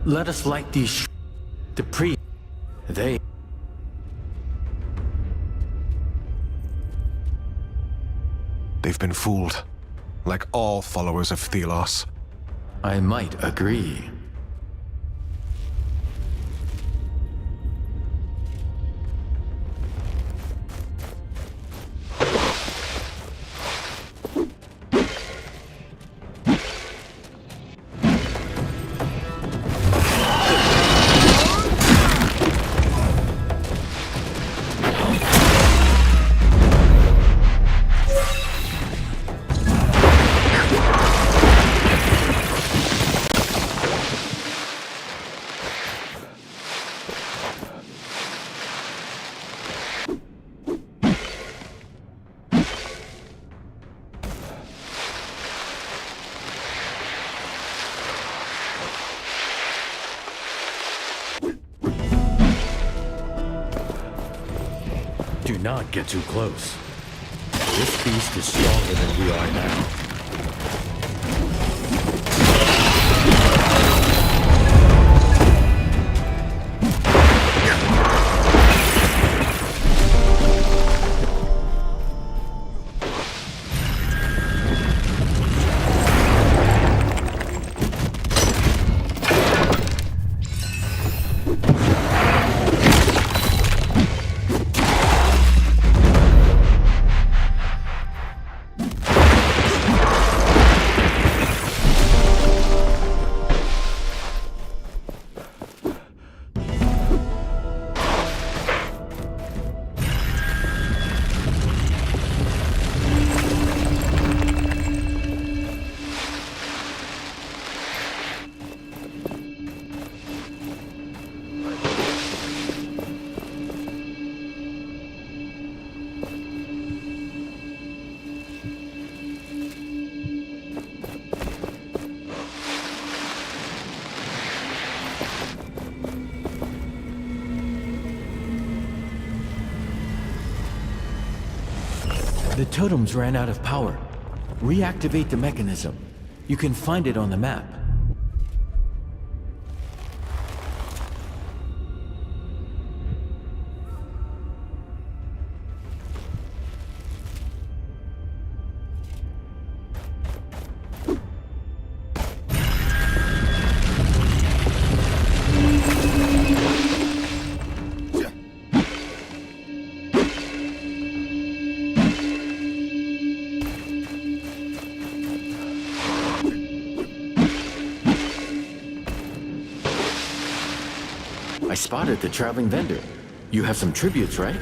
Let us light these the priest. They've been fooled, like all followers of Thelos. I might agree. Do not get too close. This beast is stronger than we are now. The totems ran out of power. Reactivate the mechanism. You can find it on the map. I spotted the traveling vendor. You have some tributes, right?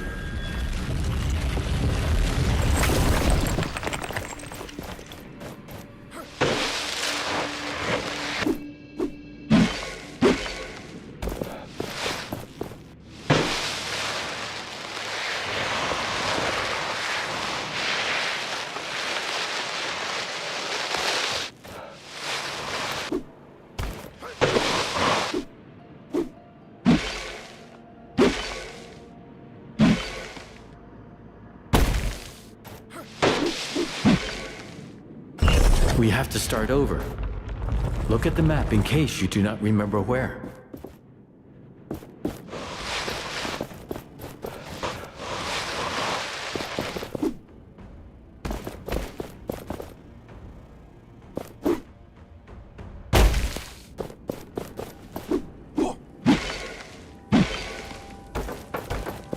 We have to start over. Look at the map in case you do not remember where.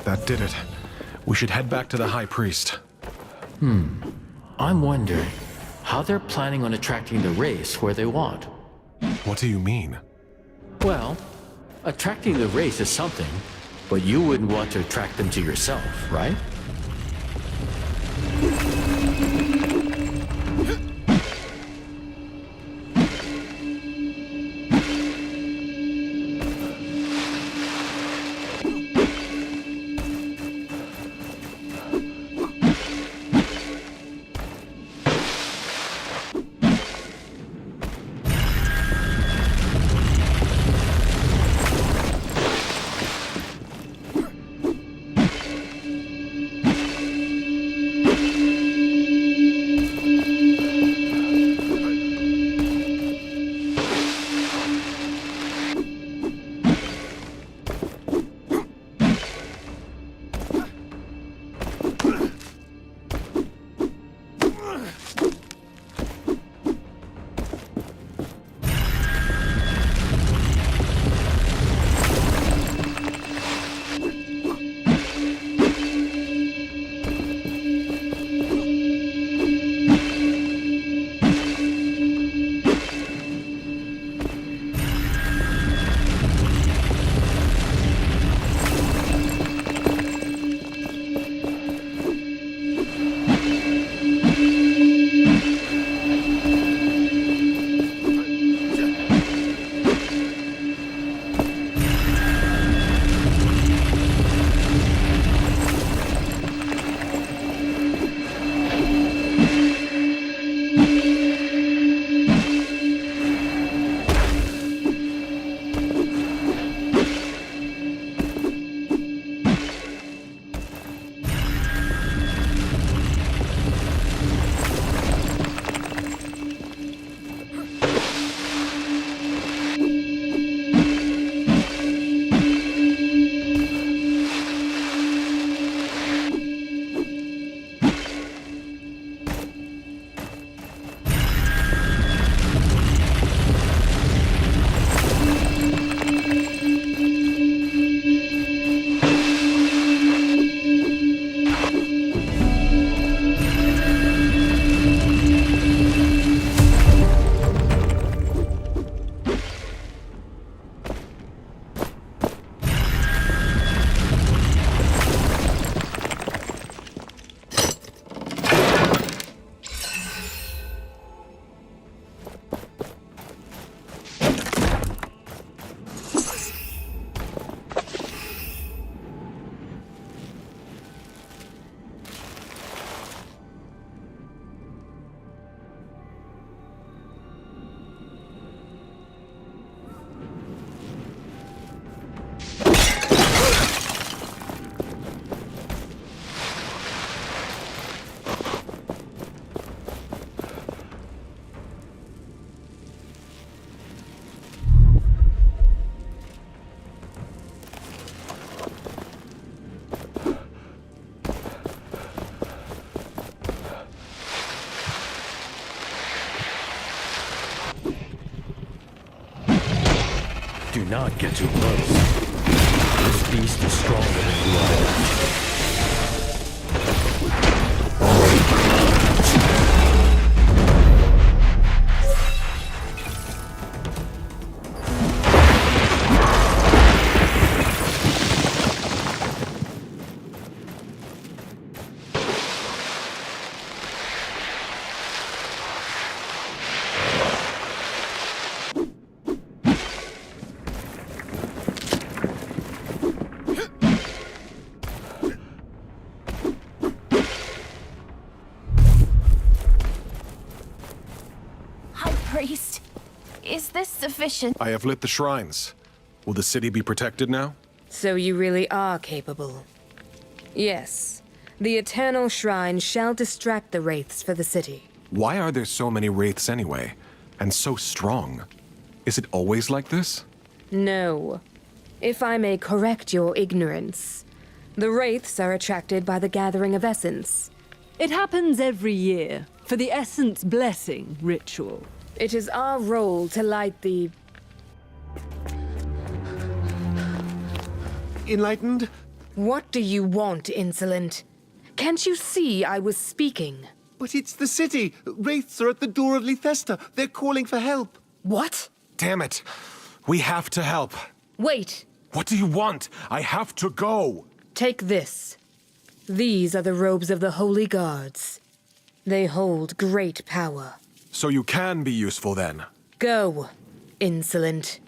That did it. We should head back to the High Priest. I'm wondering how they're planning on attracting the race where they want. What do you mean? Well, attracting the race is something, but you wouldn't want to attract them to yourself, right? not get too close. This beast is stronger than you are. Priest, is this sufficient? I have lit the shrines. Will the city be protected now? So you really are capable. Yes. The Eternal Shrine shall distract the wraiths for the city. Why are there so many wraiths anyway? And so strong? Is it always like this? No. If I may correct your ignorance, the wraiths are attracted by the gathering of essence. It happens every year, for the Essence Blessing ritual. It is our role to light the... Enlightened? What do you want, insolent? Can't you see I was speaking? But it's the city. Wraiths are at the door of Lethesta. They're calling for help. What? Damn it! We have to help. Wait. What do you want? I have to go! Take this. These are the robes of the Holy Guards. They hold great power. So you can be useful then? Go, insolent.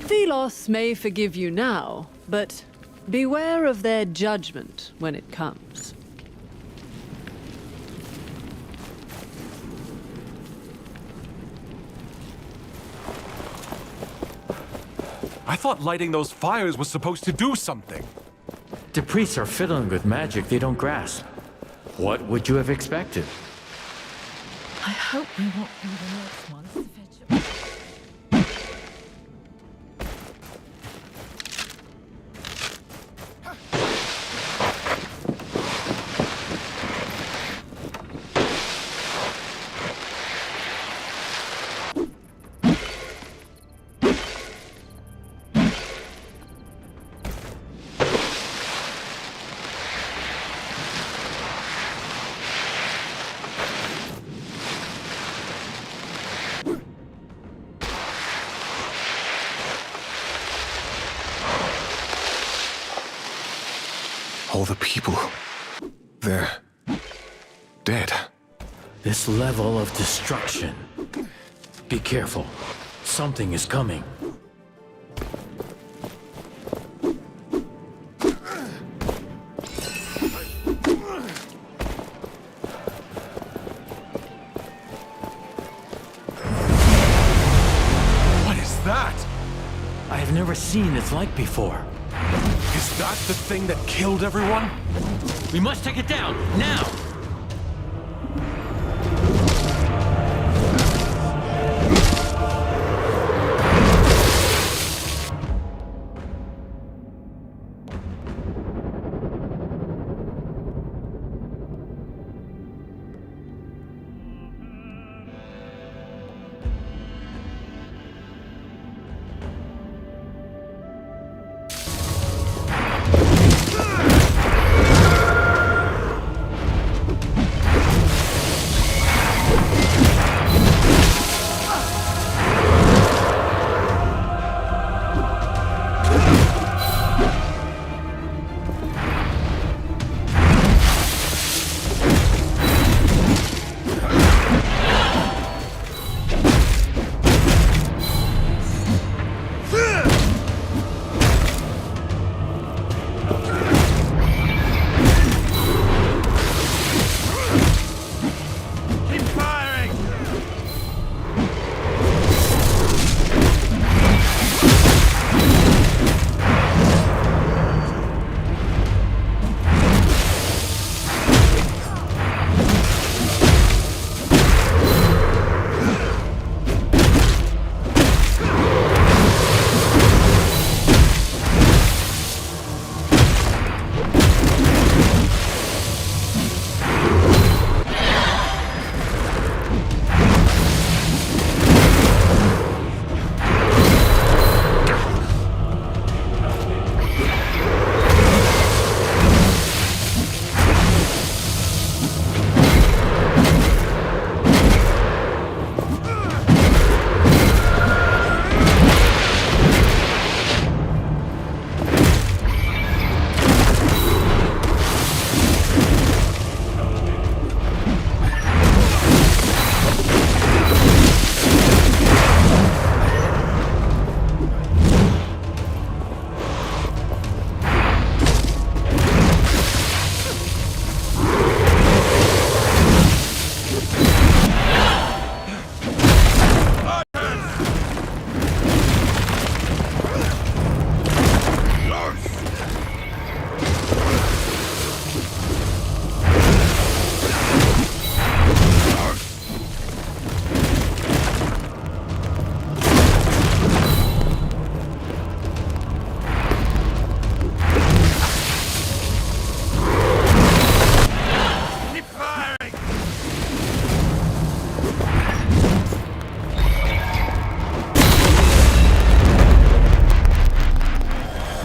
Thelos may forgive you now, but beware of their judgment when it comes. I thought lighting those fires was supposed to do something. The priests are fiddling with magic they don't grasp. What would you have expected? I hope we won't be the next ones to fetch it. All the people... they're... dead. This level of destruction. Be careful. Something is coming. What is that? I have never seen its like before. Is that the thing that killed everyone? We must take it down, now!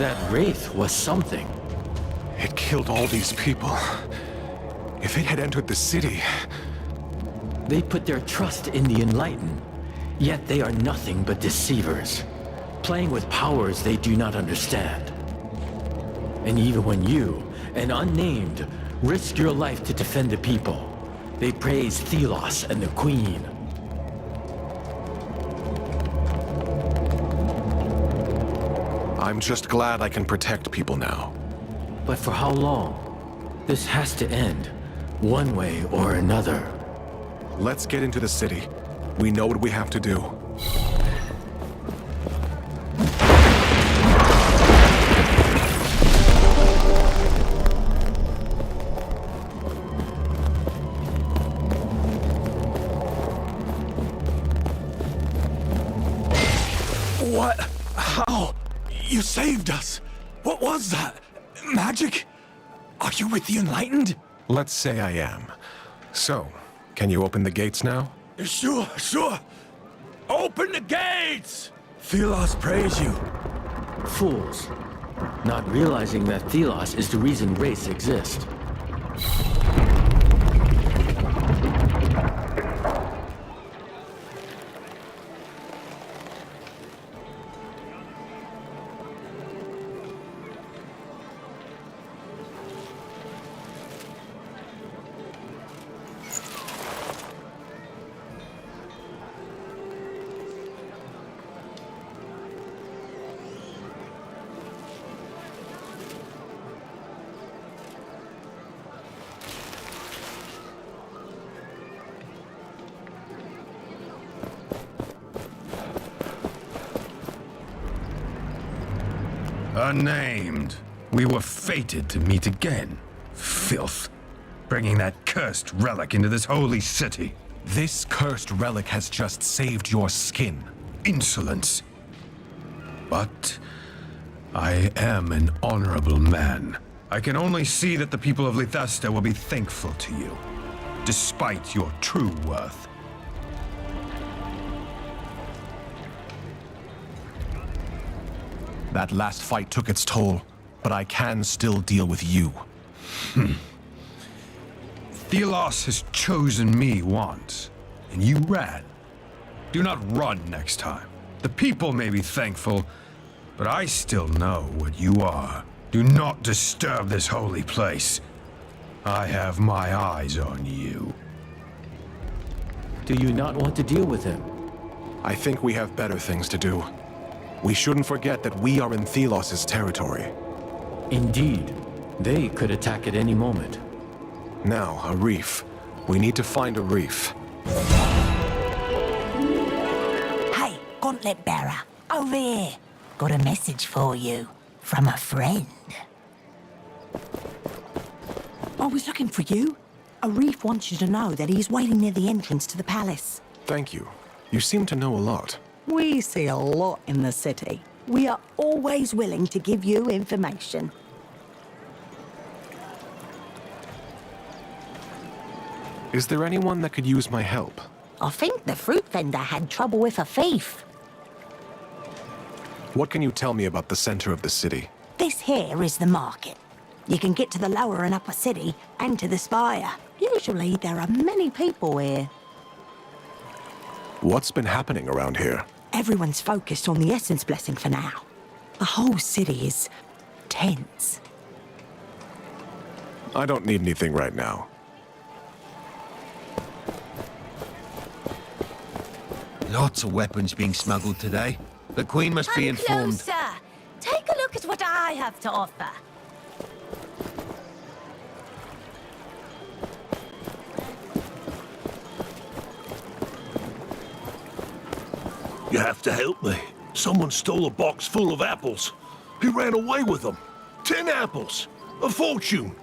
That wraith was something. It killed all these people. If it had entered the city... They put their trust in the Enlightened, yet they are nothing but deceivers, playing with powers they do not understand. And even when you, an unnamed, risk your life to defend the people, they praise Thelos and the Queen. I'm just glad I can protect people now. But for how long? This has to end, one way or another. Let's get into the city. We know what we have to do. What? How? You saved us! What was that? Magic? Are you with the Enlightened? Let's say I am. So, can you open the gates now? Sure. Open the gates! Thelos praise you. Fools, not realizing that Thelos is the reason race exist. Unnamed. We were fated to meet again. Filth. Bringing that cursed relic into this holy city. This cursed relic has just saved your skin. Insolence. But I am an honorable man. I can only see that the people of Lithesta will be thankful to you, despite your true worth. That last fight took its toll, but I can still deal with you. Thelos has chosen me once, and you ran. Do not run next time. The people may be thankful, but I still know what you are. Do not disturb this holy place. I have my eyes on you. Do you not want to deal with him? I think we have better things to do. We shouldn't forget that we are in Thelos' territory. Indeed. They could attack at any moment. Now, a reef. We need to find a reef. Hey, Gauntlet Bearer, over here. Got a message for you from a friend. I was looking for you. A reef wants you to know that he's waiting near the entrance to the palace. Thank you. You seem to know a lot. We see a lot in the city. We are always willing to give you information. Is there anyone that could use my help? I think the fruit vendor had trouble with a thief. What can you tell me about the center of the city? This here is the market. You can get to the lower and upper city and to the spire. Usually there are many people here. What's been happening around here? Everyone's focused on the Essence Blessing for now. The whole city is tense. I don't need anything right now. Lots of weapons being smuggled today. The Queen must be informed. Closer! Take a look at what I have to offer. You have to help me. Someone stole a box full of apples. He ran away with them. 10 apples. A fortune.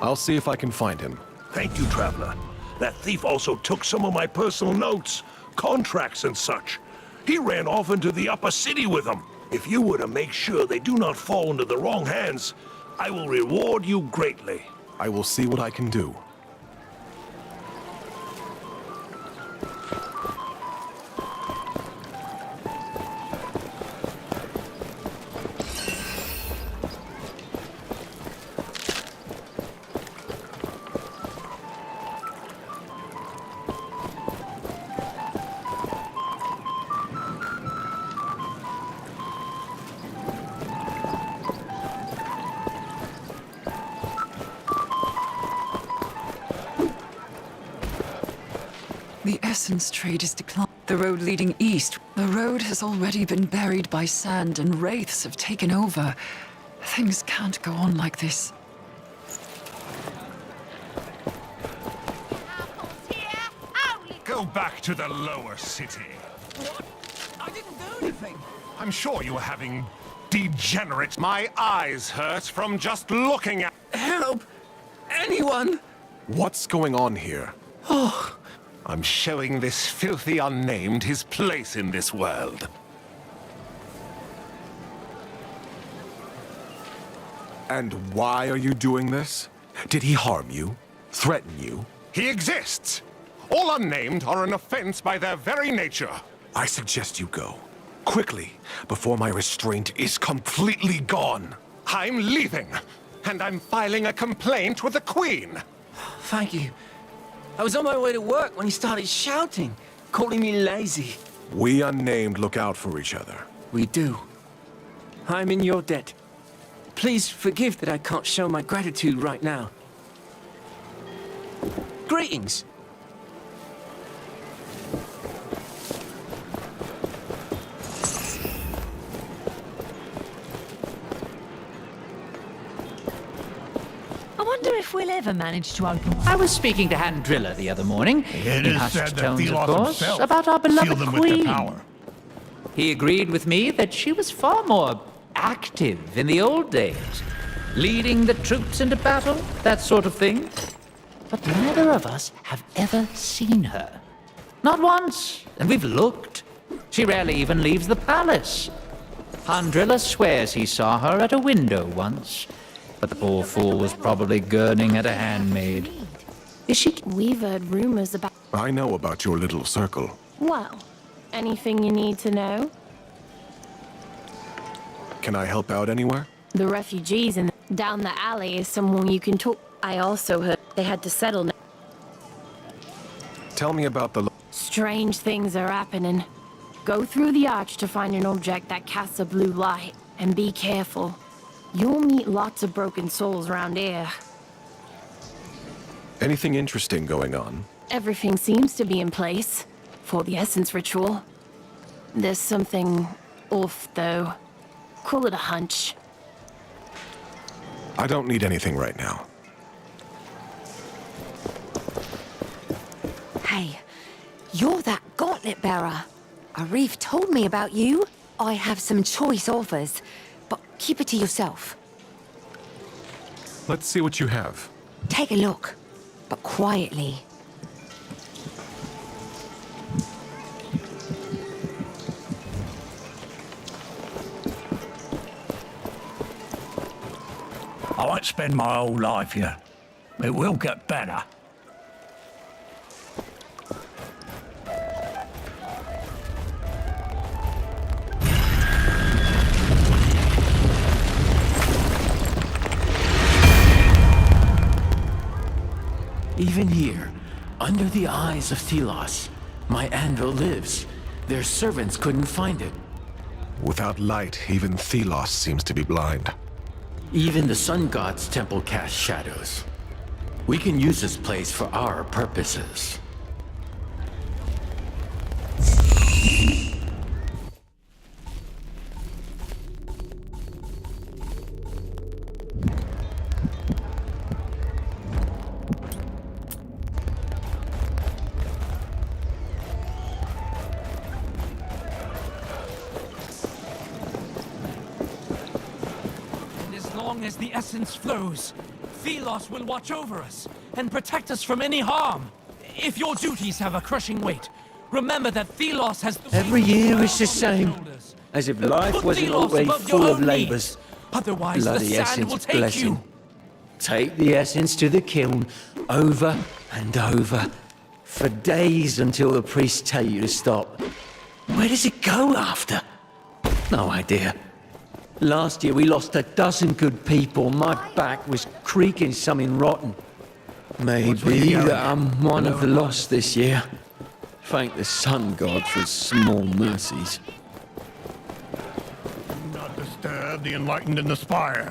I'll see if I can find him. Thank you, Traveler. That thief also took some of my personal notes, contracts and such. He ran off into the upper city with them. If you were to make sure they do not fall into the wrong hands, I will reward you greatly. I will see what I can do. The essence trade is declined. The road leading east. The road has already been buried by sand and wraiths have taken over. Things can't go on like this. Go back to the lower city. What? I didn't do anything. I'm sure you were having degenerate. My eyes hurt from just looking at. Help! Anyone! What's going on here? Oh. I'm showing this filthy unnamed his place in this world. And why are you doing this? Did he harm you? Threaten you? He exists! All unnamed are an offense by their very nature. I suggest you go. Quickly, before my restraint is completely gone. I'm leaving, and I'm filing a complaint with the Queen. Thank you. I was on my way to work when he started shouting, calling me lazy. We unnamed look out for each other. We do. I'm in your debt. Please forgive that I can't show my gratitude right now. Greetings. I wonder if we'll ever manage to open. I was speaking to Han Driller the other morning, It in is hushed said that tones, of Thelos course, himself about our beloved sealed them Queen. with their power. He agreed with me that she was far more active in the old days, leading the troops into battle, that sort of thing. But neither of us have ever seen her. Not once, and we've looked. She rarely even leaves the palace. Han Driller swears he saw her at a window once, but the poor fool was probably gurning at a handmaid. Is she? We've heard rumors about... I know about your little circle. Well, anything you need to know? Can I help out anywhere? The refugees and down the alley is someone you can talk... I also heard they had to settle now. Tell me about the... Strange things are happening. Go through the arch to find an object that casts a blue light, and be careful. You'll meet lots of broken souls around here. Anything interesting going on? Everything seems to be in place for the essence ritual. There's something off, though. Call it a hunch. I don't need anything right now. Hey, you're that gauntlet bearer. Arif told me about you. I have some choice offers, but keep it to yourself. Let's see what you have. Take a look, but quietly. I won't spend my whole life here. It will get better. Even here, under the eyes of Thelos, my anvil lives. Their servants couldn't find it. Without light, even Thelos seems to be blind. Even the sun god's temple casts shadows. We can use this place for our purposes. As the essence flows, Thelos will watch over us and protect us from any harm. If your duties have a crushing weight, remember that Thelos has... Every year is the same, as if life wasn't already full of labours. Otherwise, the Bloody sand essence will take blessing. you. Take the essence to the kiln, over and over, for days until the priests tell you to stop. Where does it go after? No idea. Last year we lost 12 good people. My back was creaking something rotten. Maybe that I'm one of the lost this year. Thank the sun god for his small mercies. Do not disturb the enlightened in the spire.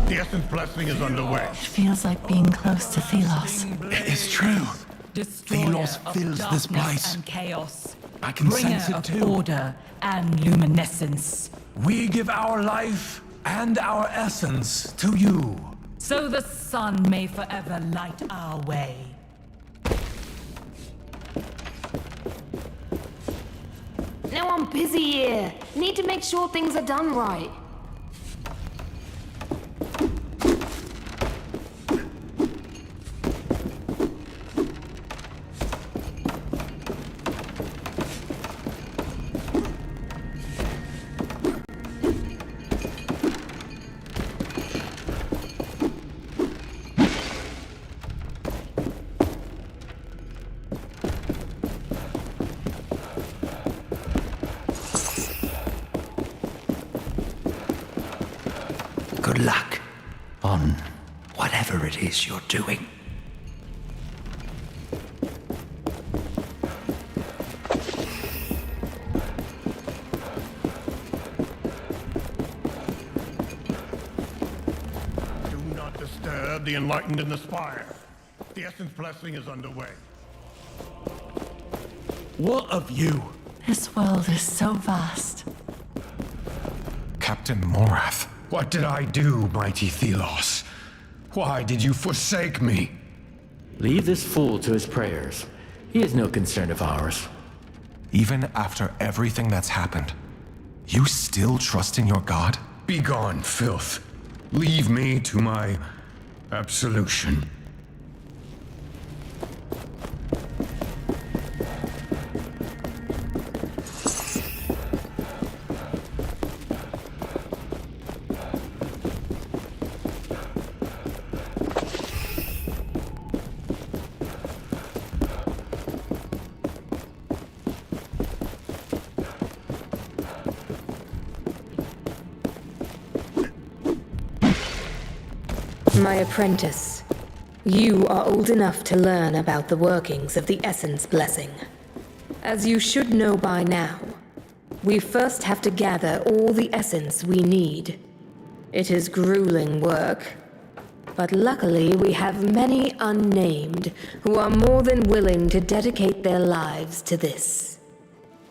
The essence blessing is underway. It feels like being close to Thelos. It is true. Thelos fills this place. And chaos. I can Bringer sense it of too. order and luminescence. We give our life and our essence to you. So the sun may forever light our way. Now I'm busy here. Need to make sure things are done right. Good luck on whatever it is you're doing. Do not disturb the enlightened in the spire. The essence blessing is underway. What of you? This world is so vast. Captain Morath. What did I do, mighty Thelos? Why did you forsake me? Leave this fool to his prayers. He is no concern of ours. Even after everything that's happened, you still trust in your god? Begone, filth. Leave me to my absolution. My apprentice, you are old enough to learn about the workings of the Essence Blessing. As you should know by now, we first have to gather all the essence we need. It is grueling work, but luckily we have many unnamed who are more than willing to dedicate their lives to this.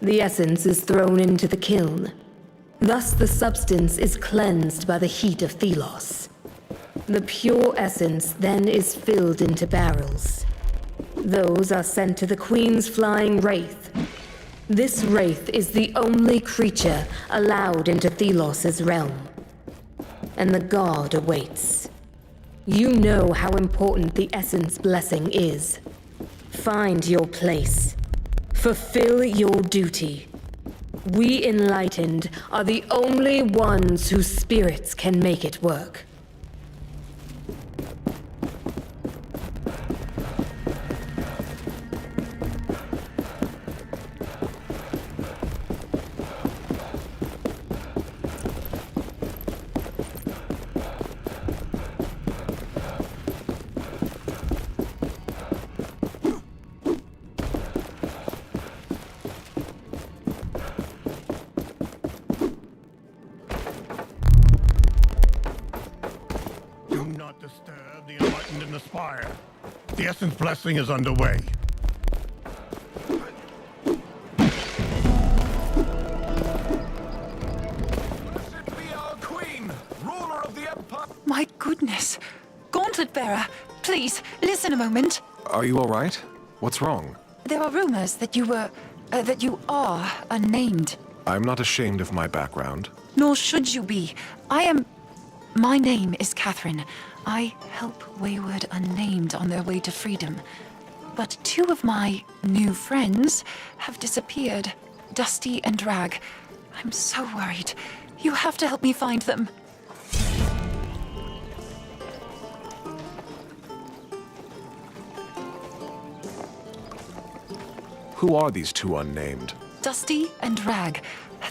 The essence is thrown into the kiln. Thus the substance is cleansed by the heat of Thelos. The pure essence then is filled into barrels. Those are sent to the Queen's flying wraith. This wraith is the only creature allowed into Thelos' realm. And the god awaits. You know how important the essence blessing is. Find your place. Fulfill your duty. We enlightened are the only ones whose spirits can make it work. Disturb the enlightened in the spire. The essence blessing is underway. Blessed be our queen, ruler of the empire. My goodness. Gauntlet bearer, please, listen a moment. Are you all right? What's wrong? There are rumors that you are unnamed. I'm not ashamed of my background. Nor should you be. My name is Catherine. I help wayward unnamed on their way to freedom. But 2 of my new friends have disappeared. Dusty and Drag. I'm so worried. You have to help me find them. Who are these two unnamed? Dusty and Rag.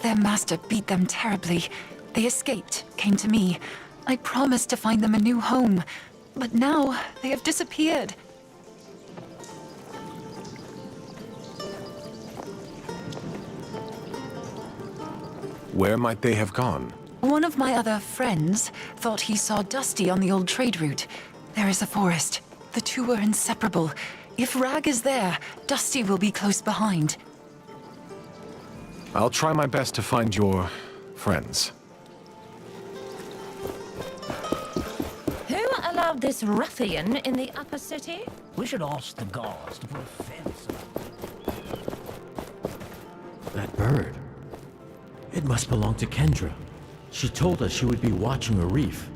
Their master beat them terribly. They escaped, came to me. I promised to find them a new home. But now, they have disappeared. Where might they have gone? One of my other friends thought he saw Dusty on the old trade route. There is a forest. The two are inseparable. If Rag is there, Dusty will be close behind. I'll try my best to find your friends. Who allowed this ruffian in the upper city? We should ask the guards to put a fence around. That bird. It must belong to Kendra. She told us she would be watching a reef.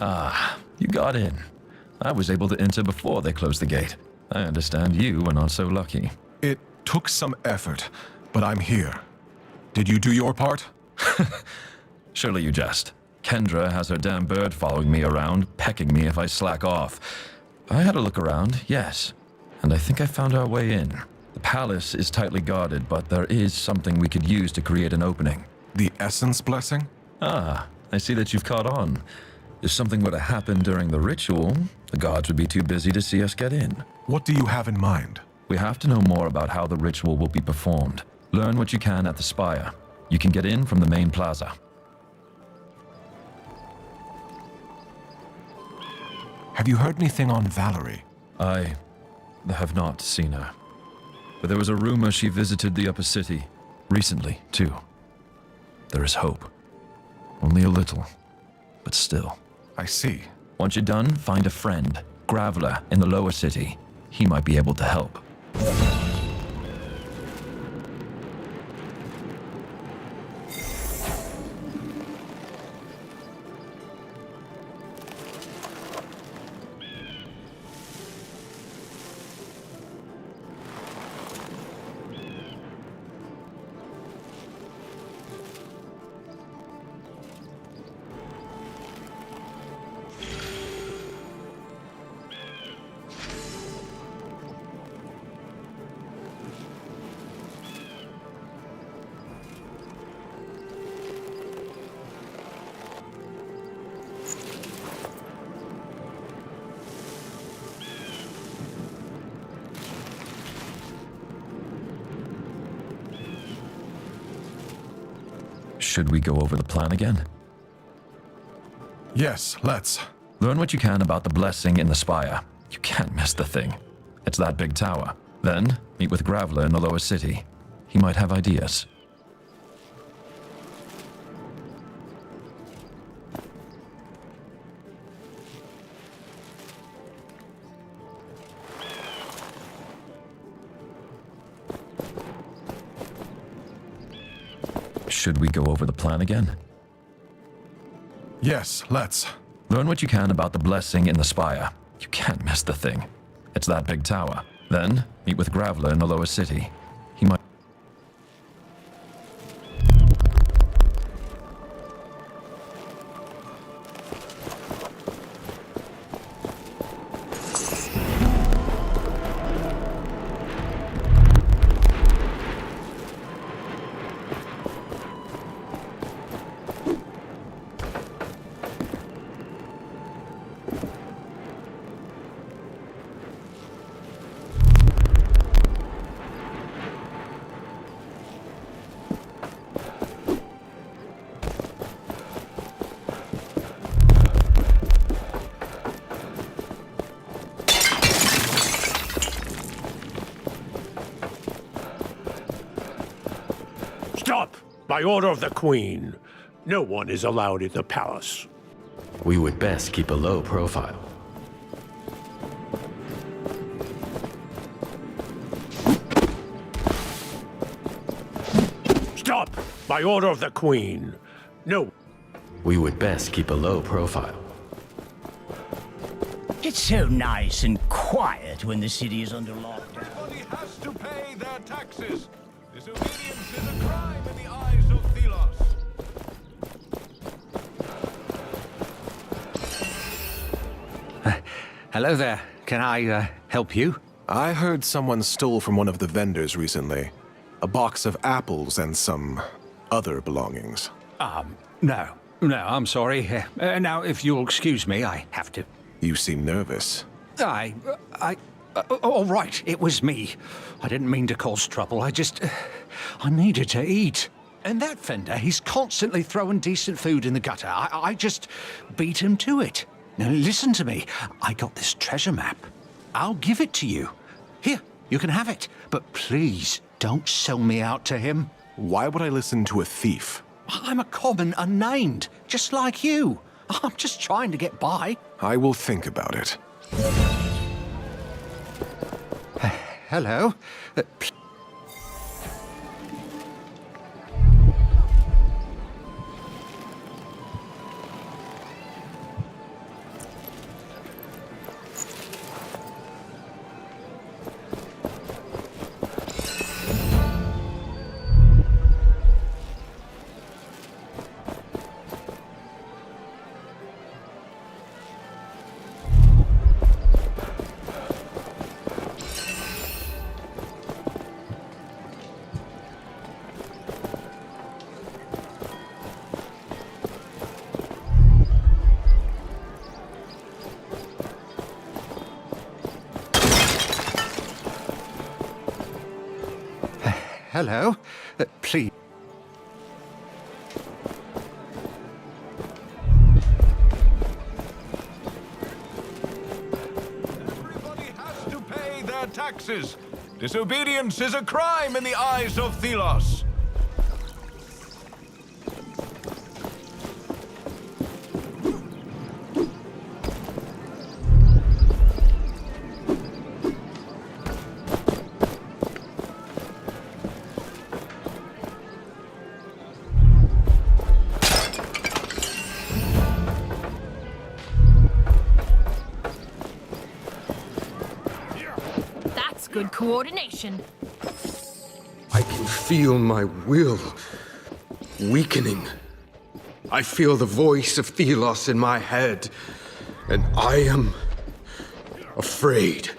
Ah, you got in. I was able to enter before they closed the gate. I understand you were not so lucky. It took some effort, but I'm here. Did you do your part? Surely you jest. Kendra has her damn bird following me around, pecking me if I slack off. I had a look around, yes, and I think I found our way in. The palace is tightly guarded, but there is something we could use to create an opening. The Essence Blessing? Ah, I see that you've caught on. If something were to happen during the ritual, the gods would be too busy to see us get in. What do you have in mind? We have to know more about how the ritual will be performed. Learn what you can at the spire. You can get in from the main plaza. Have you heard anything on Valerie? I have not seen her. But there was a rumor she visited the upper city. Recently, too. There is hope. Only a little. But still. I see. Once you're done, find a friend. Graveler in the lower city. He might be able to help. Should we go over the plan again? Yes, let's. Learn what you can about the blessing in the spire. You can't miss the thing. It's that big tower. Then, meet with Graveler in the lower city. He might have ideas. Should we go over the plan again? Yes, let's. Learn what you can about the blessing in the spire. You can't miss the thing. It's that big tower. Then, meet with Graveler in the lower city. He might... Stop! By order of the Queen. No one is allowed in the palace. We would best keep a low profile. Stop! By order of the Queen. No. We would best keep a low profile. It's so nice and quiet when the city is under lockdown. Everybody has to pay their taxes. Disobedience is a crime in the eyes of Thelos. Hello there. Can I help you? I heard someone stole from one of the vendors recently. A box of apples and some other belongings. No, I'm sorry. Now, if you'll excuse me, I have to. You seem nervous. All right, it was me. I didn't mean to cause trouble. I needed to eat. And that vendor, he's constantly throwing decent food in the gutter. I just beat him to it. Now listen to me. I got this treasure map. I'll give it to you. Here, you can have it. But please, don't sell me out to him. Why would I listen to a thief? I'm a common unnamed, just like you. I'm just trying to get by. I will think about it. Hello? Hello? Please. Everybody has to pay their taxes. Disobedience is a crime in the eyes of Thelos. Good coordination. I can feel my will weakening. I feel the voice of Thelos in my head, and I am afraid.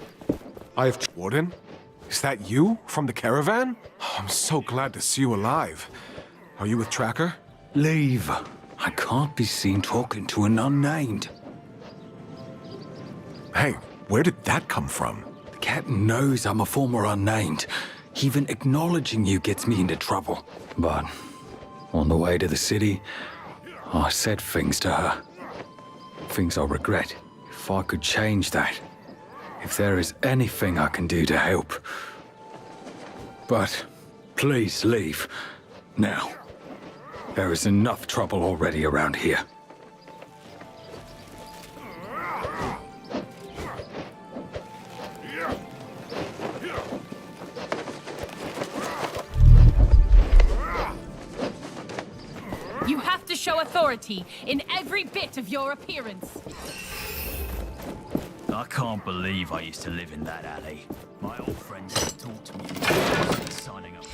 Warden? Is that you from the caravan? Oh, I'm so glad to see you alive. Are you with Tracker? Leave. I can't be seen talking to an unnamed. Hey, where did that come from? Captain knows I'm a former unnamed. Even acknowledging you gets me into trouble. But on the way to the city, I said things to her. Things I regret. If I could change that. If there is anything I can do to help. But please leave. Now. There is enough trouble already around here. Show authority in every bit of your appearance. I can't believe I used to live in that alley. My old friends taught me about signing up.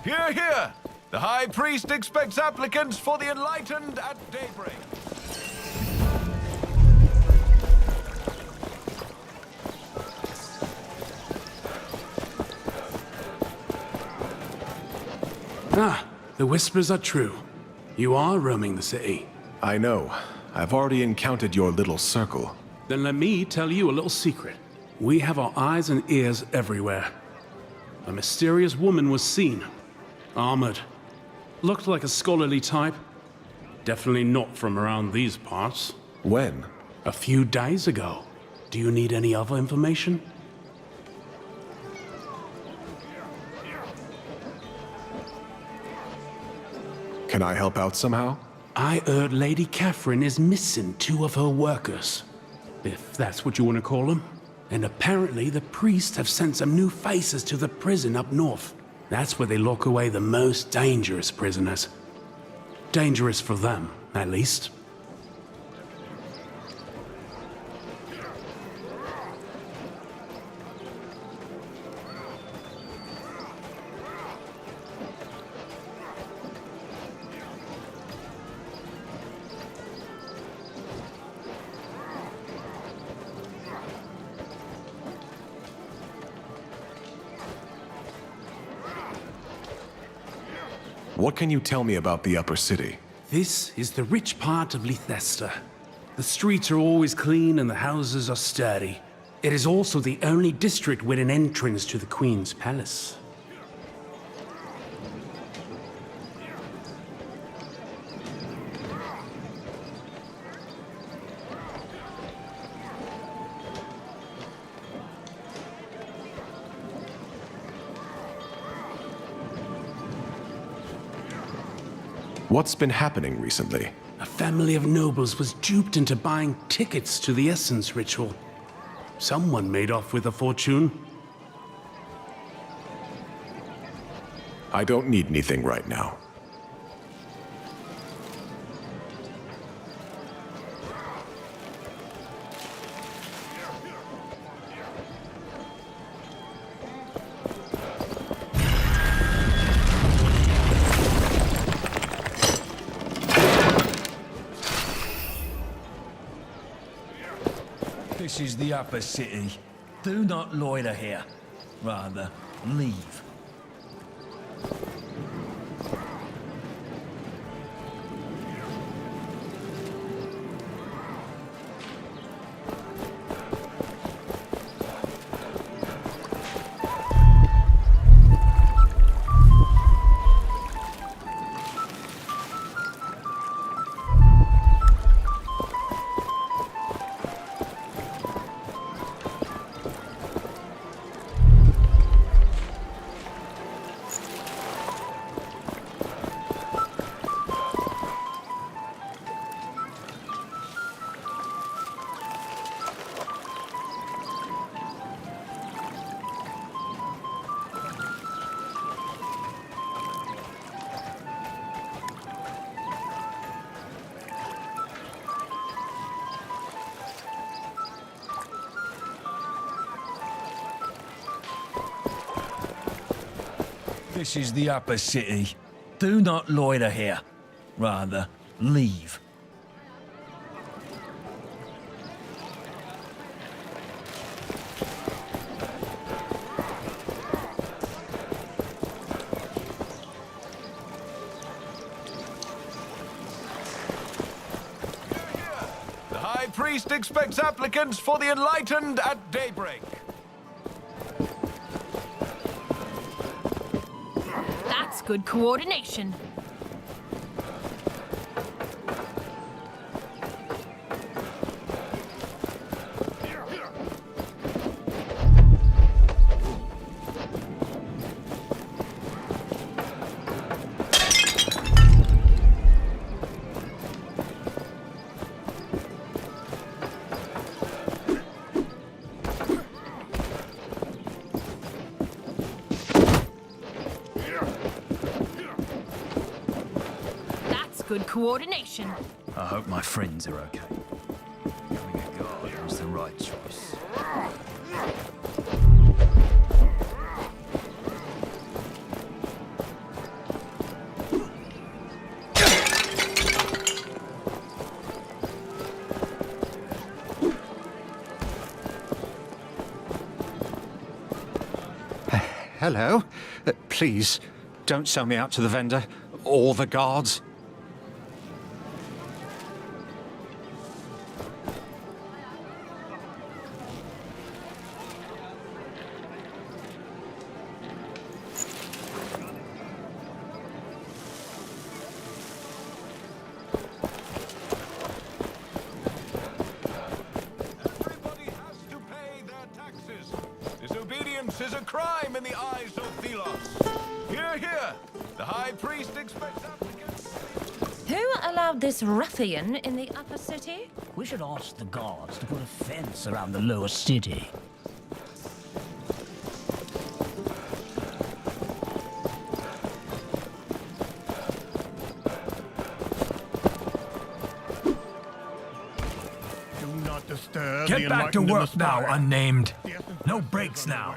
Hear, hear! The High Priest expects applicants for the Enlightened at daybreak. Ah, the whispers are true. You are roaming the city. I know. I've already encountered your little circle. Then let me tell you a little secret. We have our eyes and ears everywhere. A mysterious woman was seen. Armored. Looked like a scholarly type. Definitely not from around these parts. When? A few days ago. Do you need any other information? Can I help out somehow? I heard Lady Catherine is missing 2 of her workers. If that's what you want to call them. And apparently the priests have sent some new faces to the prison up north. That's where they lock away the most dangerous prisoners. Dangerous for them, at least. What can you tell me about the upper city? This is the rich part of Leicester. The streets are always clean and the houses are sturdy. It is also the only district with an entrance to the Queen's Palace. What's been happening recently? A family of nobles was duped into buying tickets to the Essence ritual. Someone made off with a fortune. I don't need anything right now. This is the upper city. Do not loiter here. Rather, leave. This is the upper city. Do not loiter here. Rather, leave. The High Priest expects applicants for the Enlightened at daybreak. That's good coordination. Good coordination. I hope my friends are okay. Having a guard was the right choice. Hello. Please, Don't sell me out to the vendor or the guards. Disobedience is a crime in the eyes of Thelos. Hear, hear! The High Priest expects applicants. Who allowed this ruffian in the upper city? We should ask the guards to put a fence around the lower city. Do not disturb Get back to work now, unnamed. No breaks now.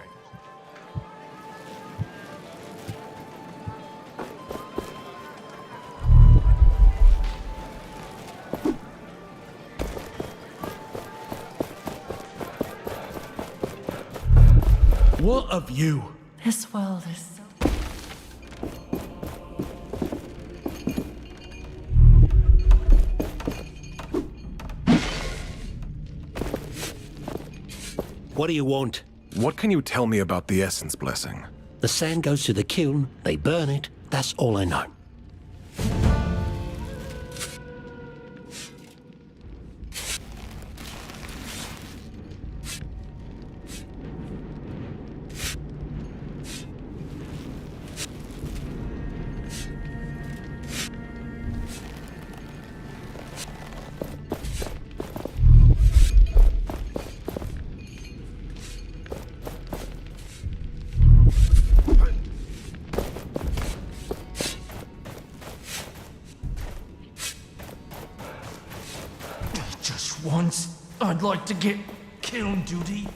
What of you? This world is so... What do you want? What can you tell me about the Essence Blessing? The sand goes to the kiln, they burn it, that's all I know. Once, I'd like to get kiln duty.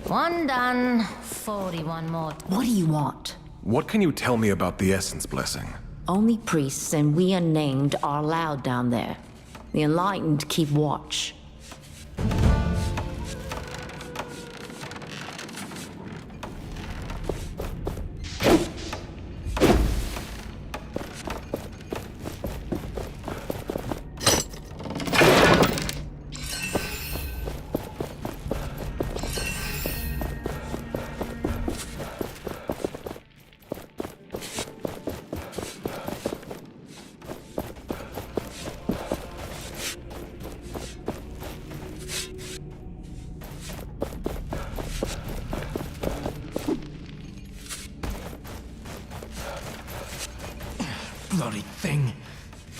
One done, 41 more. What do you want? What can you tell me about the Essence Blessing? Only priests and we unnamed are allowed down there. The enlightened keep watch. Bloody thing.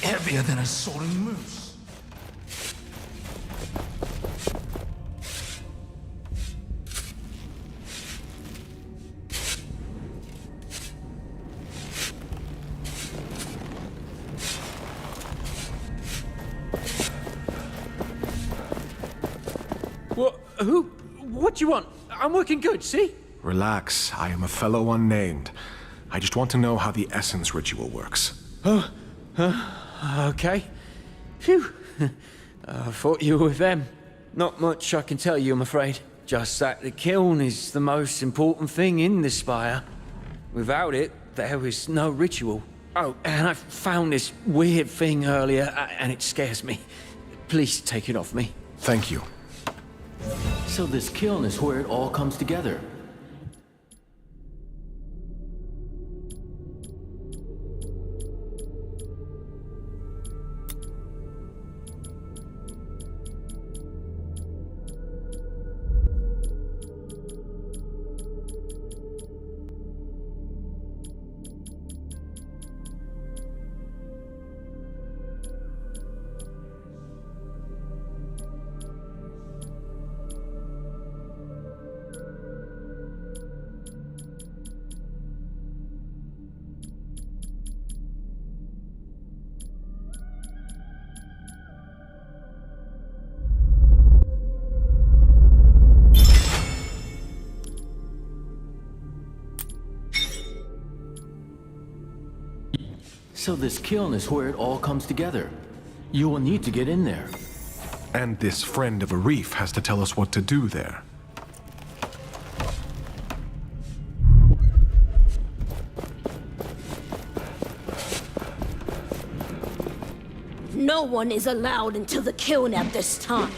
Heavier than a soaring moose. What do you want? I'm working good, see? Relax, I am a fellow unnamed. I just want to know how the Essence ritual works. Oh, okay. Phew. I thought you were with them. Not much I can tell you, I'm afraid. Just that the kiln is the most important thing in the spire. Without it, there is no ritual. Oh, and I found this weird thing earlier, and it scares me. Please take it off me. Thank you. So this kiln is where it all comes together. So this kiln is where it all comes together. You will need to get in there. And this friend of a reef has to tell us what to do there. No one is allowed into the kiln at this time.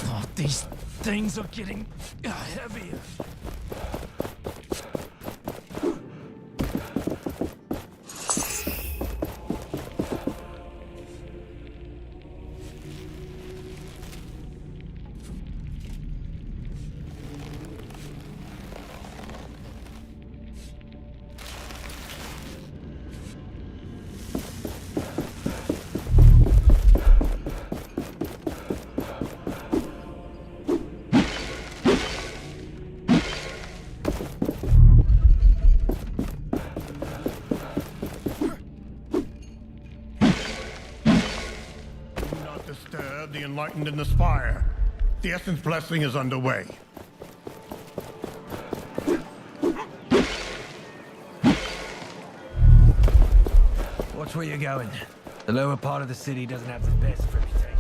Oh, these things are getting heavier. The enlightened in the spire. The essence blessing is underway. Watch where you're going. The lower part of the city doesn't have the best reputation.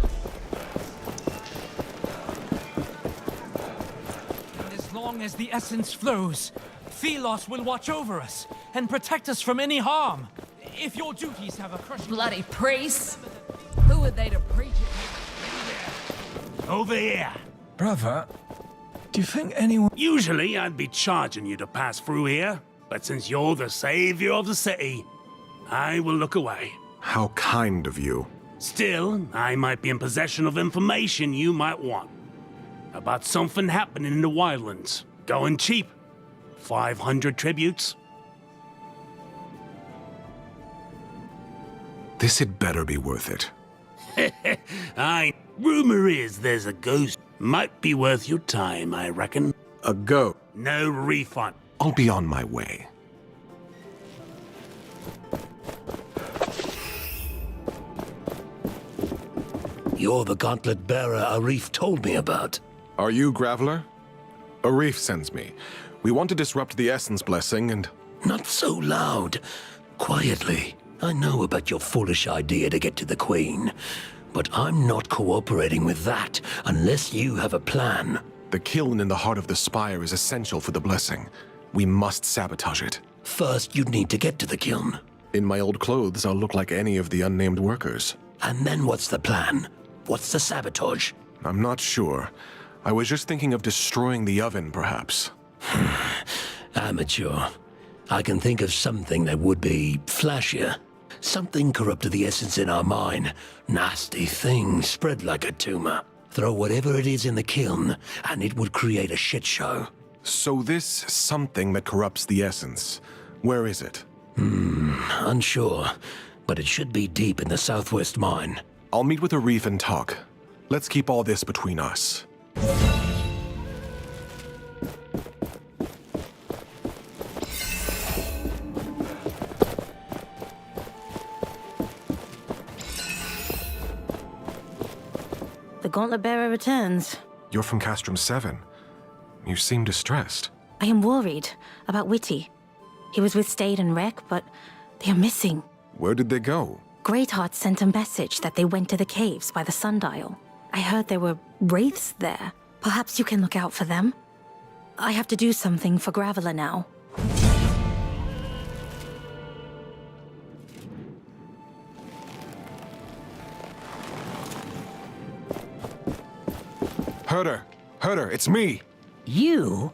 And as long as the essence flows, Thelos will watch over us and protect us from any harm. If your duties have a crushing... Bloody priests! Who are they to preach it? Over here. Brother, do you think anyone... Usually I'd be charging you to pass through here, but since you're the savior of the city, I will look away. How kind of you. Still, I might be in possession of information you might want. About something happening in the wildlands. Going cheap. 500 tributes. This had better be worth it. Rumor is there's a ghost. Might be worth your time, I reckon. A go? No refund. I'll be on my way. You're the gauntlet bearer Arif told me about. Are you Graveler? Arif sends me. We want to disrupt the Essence Blessing and... Not so loud. Quietly. I know about your foolish idea to get to the Queen. But I'm not cooperating with that unless you have a plan. The kiln in the heart of the spire is essential for the blessing. We must sabotage it. First, you'd need to get to the kiln. In my old clothes, I'll look like any of the unnamed workers. And then what's the plan? What's the sabotage? I'm not sure. I was just thinking of destroying the oven, perhaps. Amateur. I can think of something that would be flashier. Something corrupted the essence in our mine. Nasty thing spread like a tumor. Throw whatever it is in the kiln, and it would create a shit show. So this something that corrupts the essence, where is it? Unsure. But it should be deep in the southwest mine. I'll meet with Arif and talk. Let's keep all this between us. The Gauntlet Bearer returns. You're from Castrum 7. You seem distressed. I am worried about Witty. He was with Stade and Rek, but they are missing. Where did they go? Greatheart sent a message that they went to the caves by the sundial. I heard there were wraiths there. Perhaps you can look out for them? I have to do something for Graveler now. Herder, it's me! You?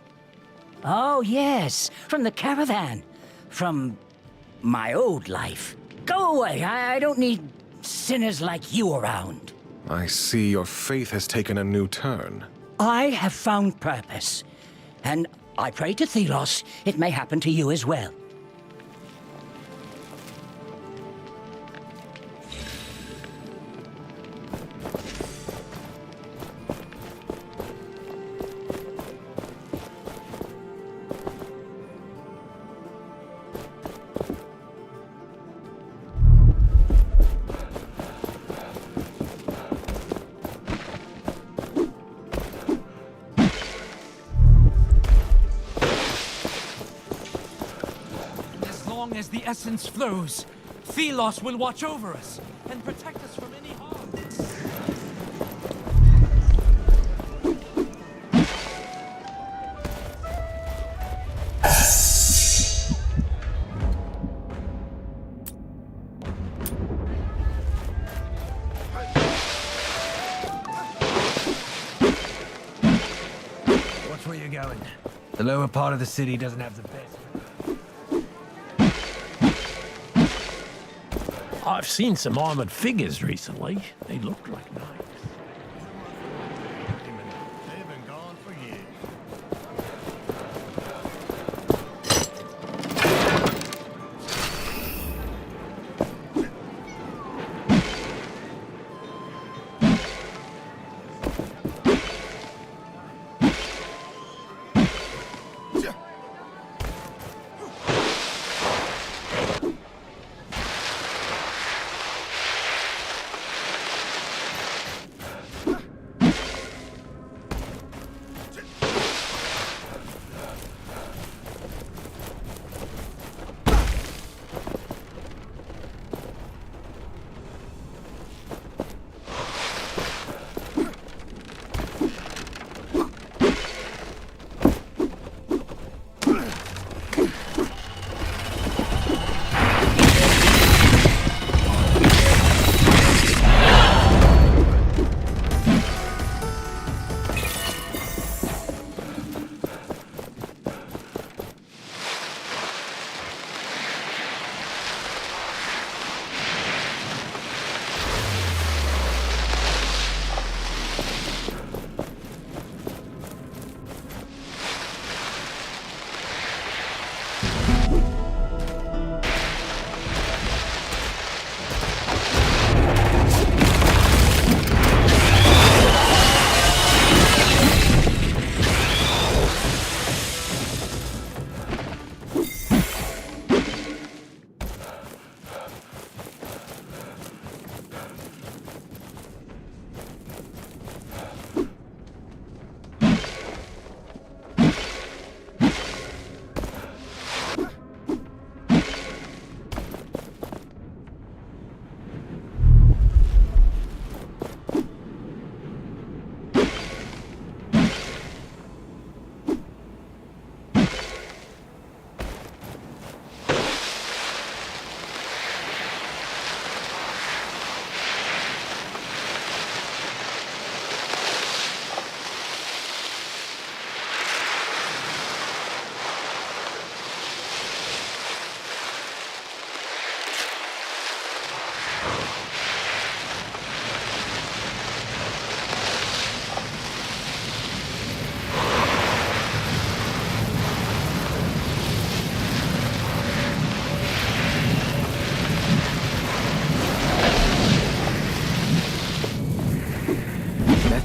Oh, yes, from the caravan. From my old life. Go away, I don't need sinners like you around. I see your faith has taken a new turn. I have found purpose, and I pray to Thelos it may happen to you as well. long as the essence flows, Thelos will watch over us and protect us from any harm. Watch where you're going. The lower part of the city doesn't have the best. I've seen some armored figures recently. They look like knights. They've been gone for years.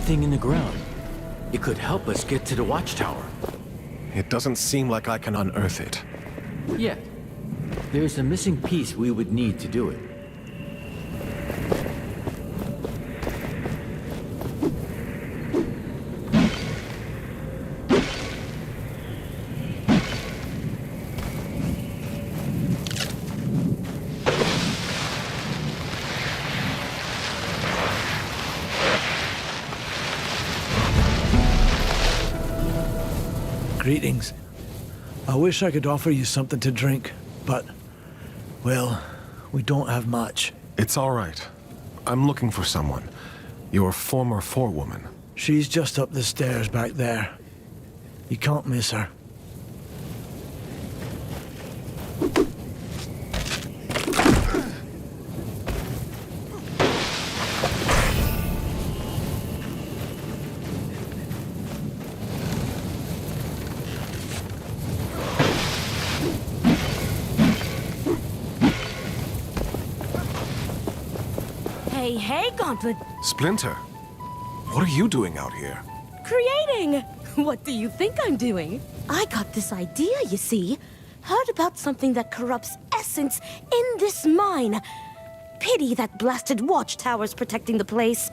Thing in the ground. It could help us get to the watchtower. It doesn't seem like I can unearth it. Yet, there's a missing piece we would need to do it. Greetings. I wish I could offer you something to drink, but, well, we don't have much. It's all right. I'm looking for someone. Your former forewoman. She's just up the stairs back there. You can't miss her. Hey, Gauntlet. Splinter, what are you doing out here? Creating! What do you think I'm doing? I got this idea, you see. Heard about something that corrupts essence in this mine. Pity that blasted watchtower's protecting the place.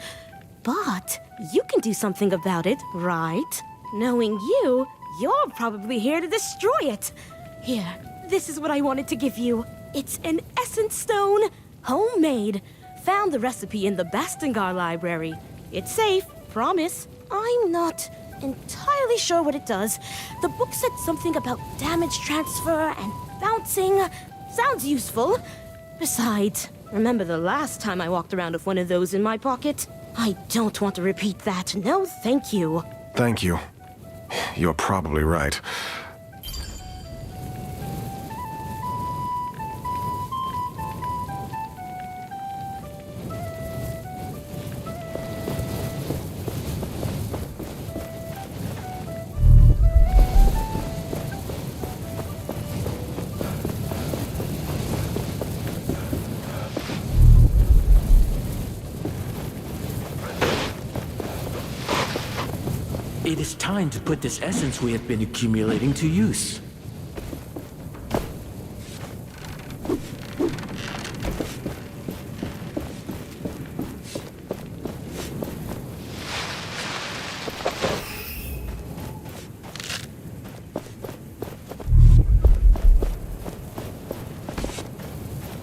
But you can do something about it, right? Knowing you, you're probably here to destroy it. Here, This is what I wanted to give you. It's an essence stone, homemade. Found the recipe in the Bastengar library. It's safe, promise. I'm not entirely sure what it does. The book said something about damage transfer and bouncing. Sounds useful. Besides, remember the last time I walked around with one of those in my pocket? I don't want to repeat that. No, thank you. Thank you. You're probably right. It is time to put this essence we have been accumulating to use.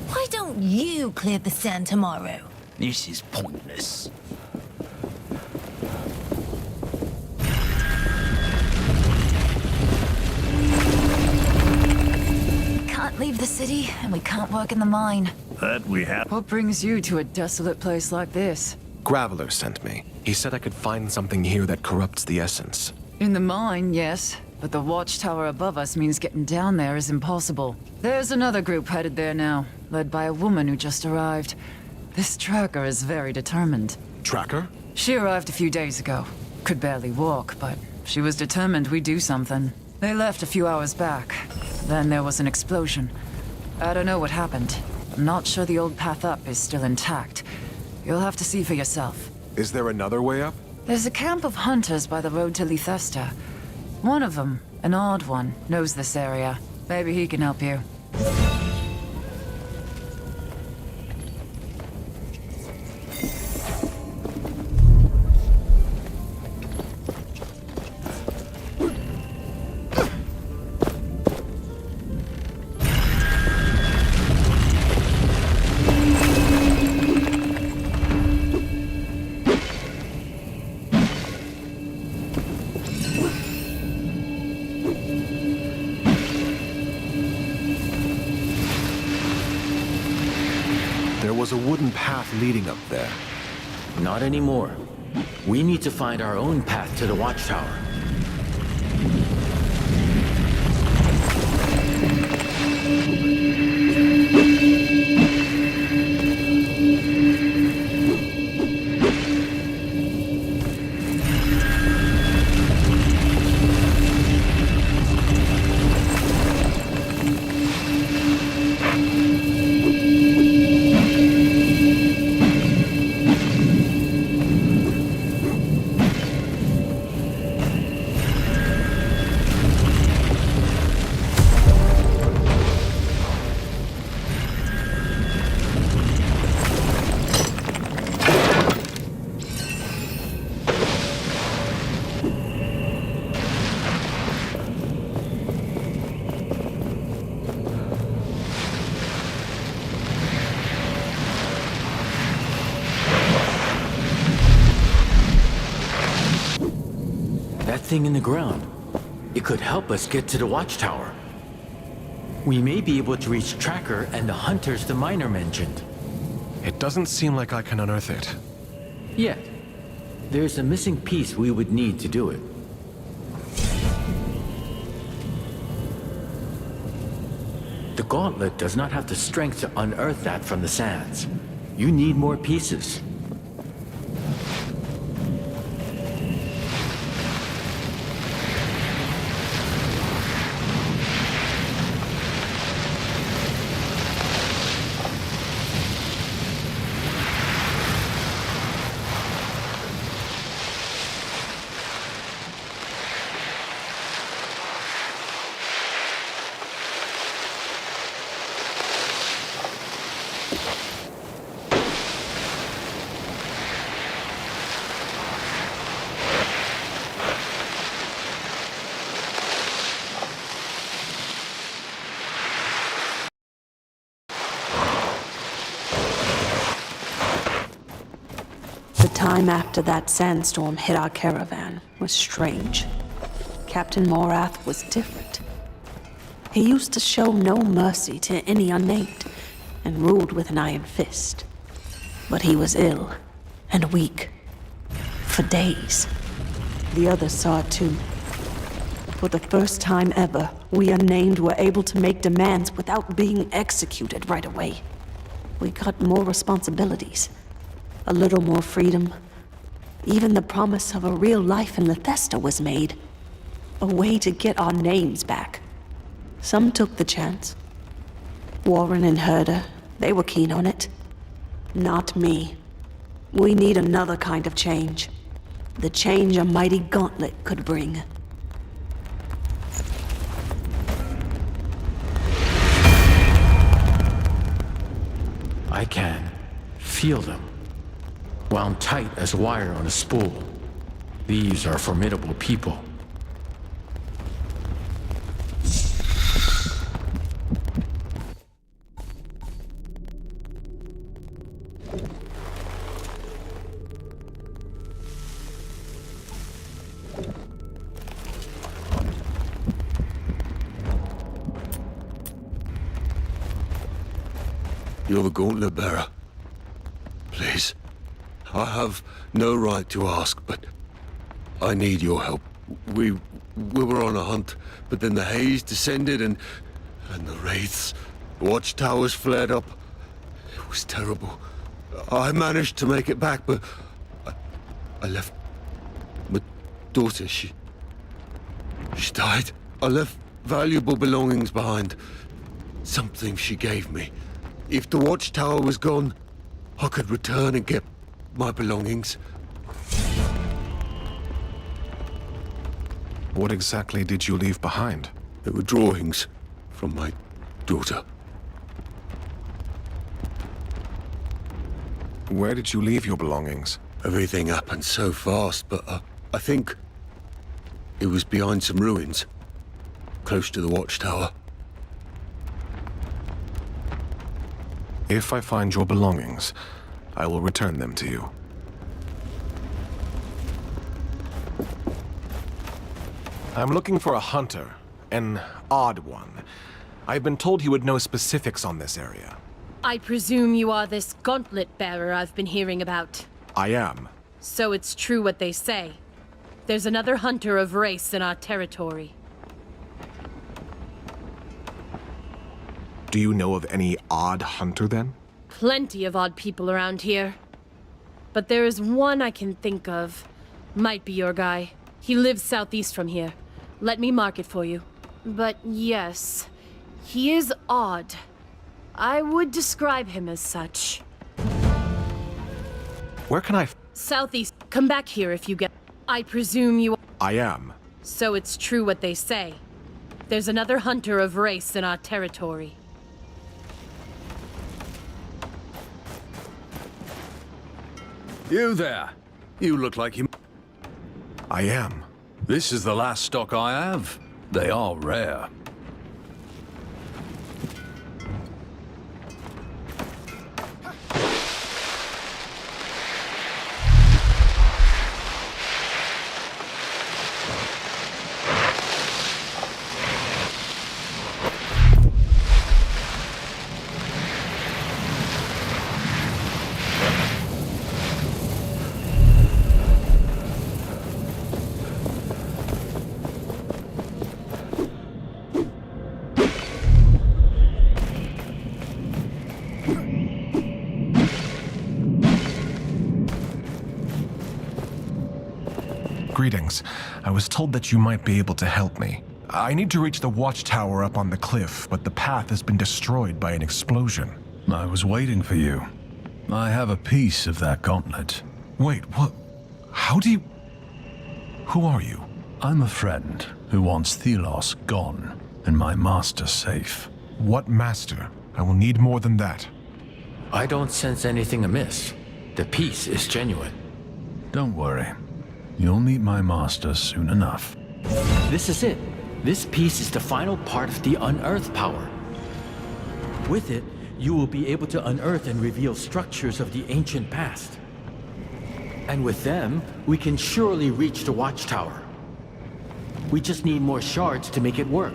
Why don't you clear the sand tomorrow? This is pointless. Can't leave the city, and we can't work in the mine. That we have. What brings you to a desolate place like this? Graveler sent me. He said I could find something here that corrupts the essence. In the mine, yes. But the watchtower above us means getting down there is impossible. There's another group headed there now, led by a woman who just arrived. This tracker is very determined. Tracker? She arrived a few days ago. Could barely walk, but she was determined we'd do something. They left a few hours back. Then there was an explosion. I don't know what happened. I'm not sure the old path up is still intact. You'll have to see for yourself. Is there another way up? There's a camp of hunters by the road to Lithesta. One of them, an odd one, knows this area. Maybe he can help you. There was a wooden path leading up there. Not anymore. We need to find our own path to the watchtower. That thing in the ground. It could help us get to the watchtower. We may be able to reach Tracker and the hunters the miner mentioned. It doesn't seem like I can unearth it. Yet. There's a missing piece we would need to do it. The gauntlet does not have the strength to unearth that from the sands. You need more pieces. time after that sandstorm hit our caravan was strange. Captain Morath was different. He used to show no mercy to any unnamed, and ruled with an iron fist. But he was ill and weak. For days. The others saw it too. For the first time ever, we unnamed were able to make demands without being executed right away. We got more responsibilities, a little more freedom. Even the promise of a real life in Bethesda was made. A way to get our names back. Some took the chance. Warren and Herder, they were keen on it. Not me. We need another kind of change. The change a mighty gauntlet could bring. I can feel them, wound tight as wire on a spool. These are formidable people. You're the gauntlet bearer. Please. I have no right to ask, but I need your help. We were on a hunt, but then the haze descended and the wraiths. The watchtowers flared up. It was terrible. I managed to make it back, but I left my daughter. She died. I left valuable belongings behind. Something she gave me. If the watchtower was gone, I could return and get my belongings. What exactly did you leave behind? There were drawings from my daughter. Where did you leave your belongings? Everything happened so fast, but I think it was behind some ruins, close to the watchtower. If I find your belongings, I will return them to you. I'm looking for a hunter, an odd one. I've been told you would know specifics on this area. I presume you are this gauntlet bearer I've been hearing about. I am. So it's true what they say. There's another hunter of race in our territory. Do you know of any odd hunter, then? Plenty of odd people around here. But there is one I can think of. Might be your guy. He lives southeast from here. Let me mark it for you. But yes, he is odd. I would describe him as such. Where can I... Southeast. Come back here if you get... I presume you... I am. So it's true what they say. There's another hunter of race in our territory. You there. You look like him. I am. This is the last stock I have. They are rare. Greetings. I was told that you might be able to help me. I need to reach the watchtower up on the cliff, but the path has been destroyed by an explosion. I was waiting for you. I have a piece of that gauntlet. Wait, what? How do you... Who are you? I'm a friend who wants Thelos gone and my master safe. What master? I will need more than that. I don't sense anything amiss. The piece is genuine. Don't worry. You'll meet my master soon enough. This is it. This piece is the final part of the unearth power. With it, you will be able to unearth and reveal structures of the ancient past. And with them, we can surely reach the watchtower. We just need more shards to make it work.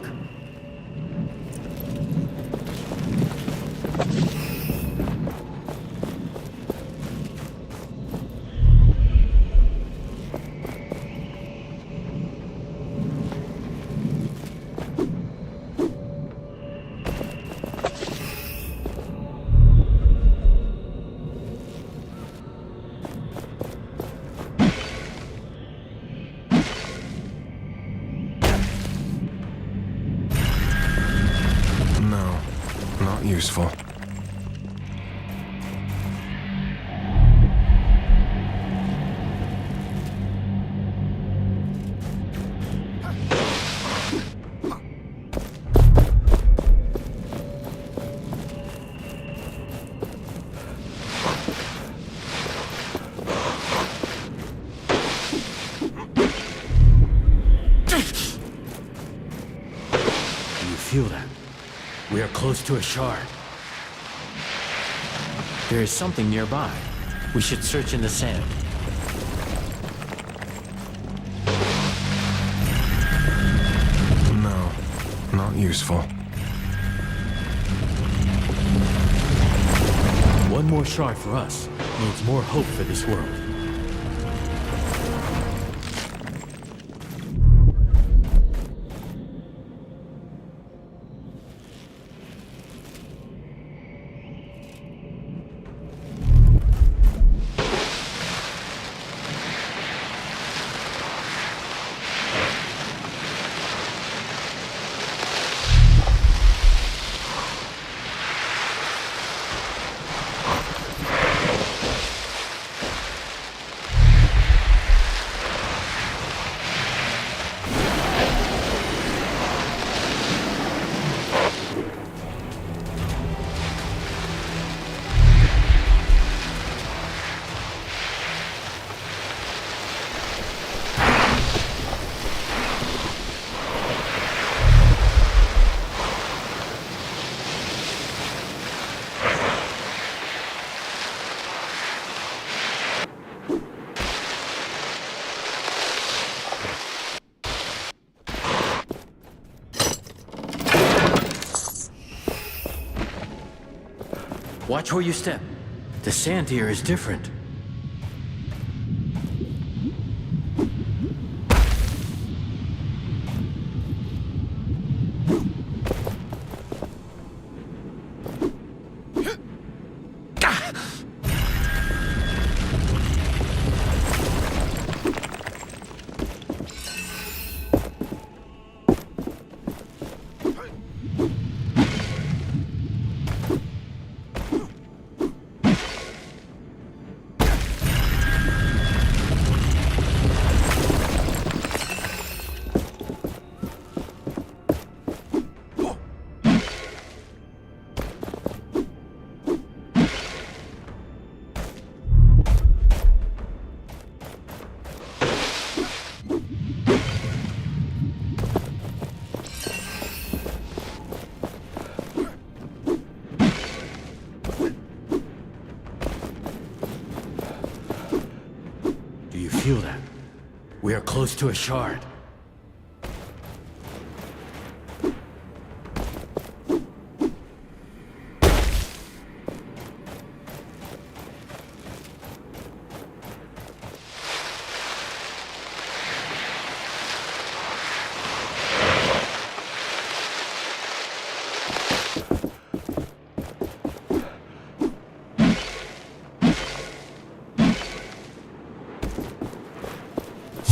Useful. Do you feel that? We are close to a shard. There is something nearby. We should search in the sand. No, not useful. One more shard for us means more hope for this world. Watch where you step. The sand here is different. Feel that? We are close to a shard.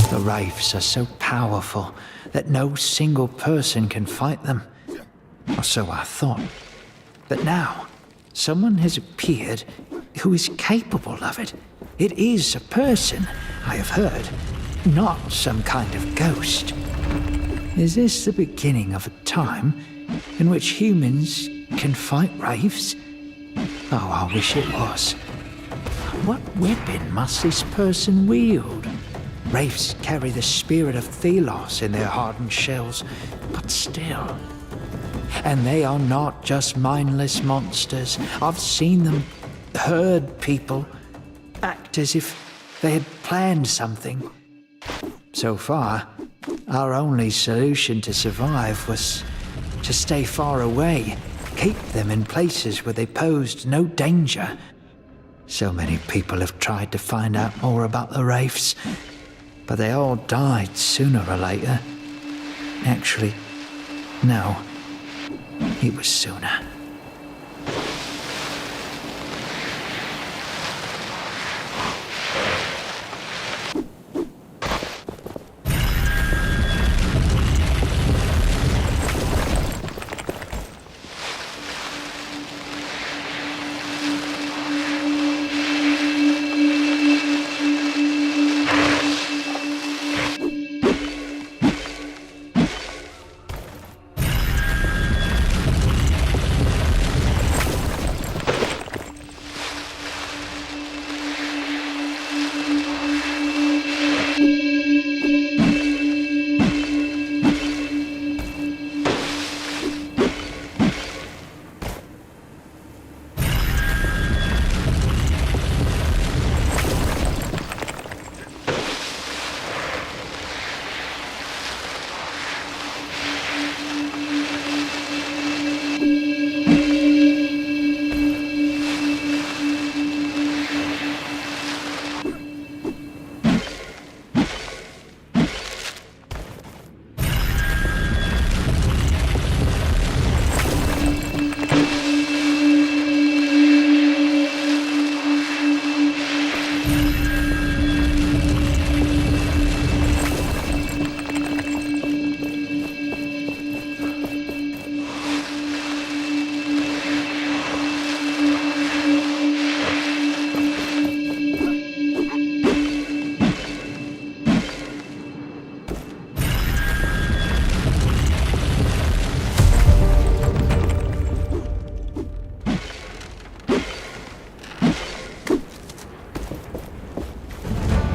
The wraiths are so powerful that no single person can fight them. Or so I thought. But now, someone has appeared who is capable of it. It is a person, I have heard, not some kind of ghost. Is this the beginning of a time in which humans can fight wraiths? Oh, I wish it was. What weapon must this person wield? Wraiths carry the spirit of Thelos in their hardened shells, but still. And they are not just mindless monsters. I've seen them herd people, act as if They had planned something. So far, our only solution to survive was to stay far away, keep them in places where they posed no danger. So many people have tried to find out more about the Wraiths, but they all died sooner or later. Actually, no, it was sooner.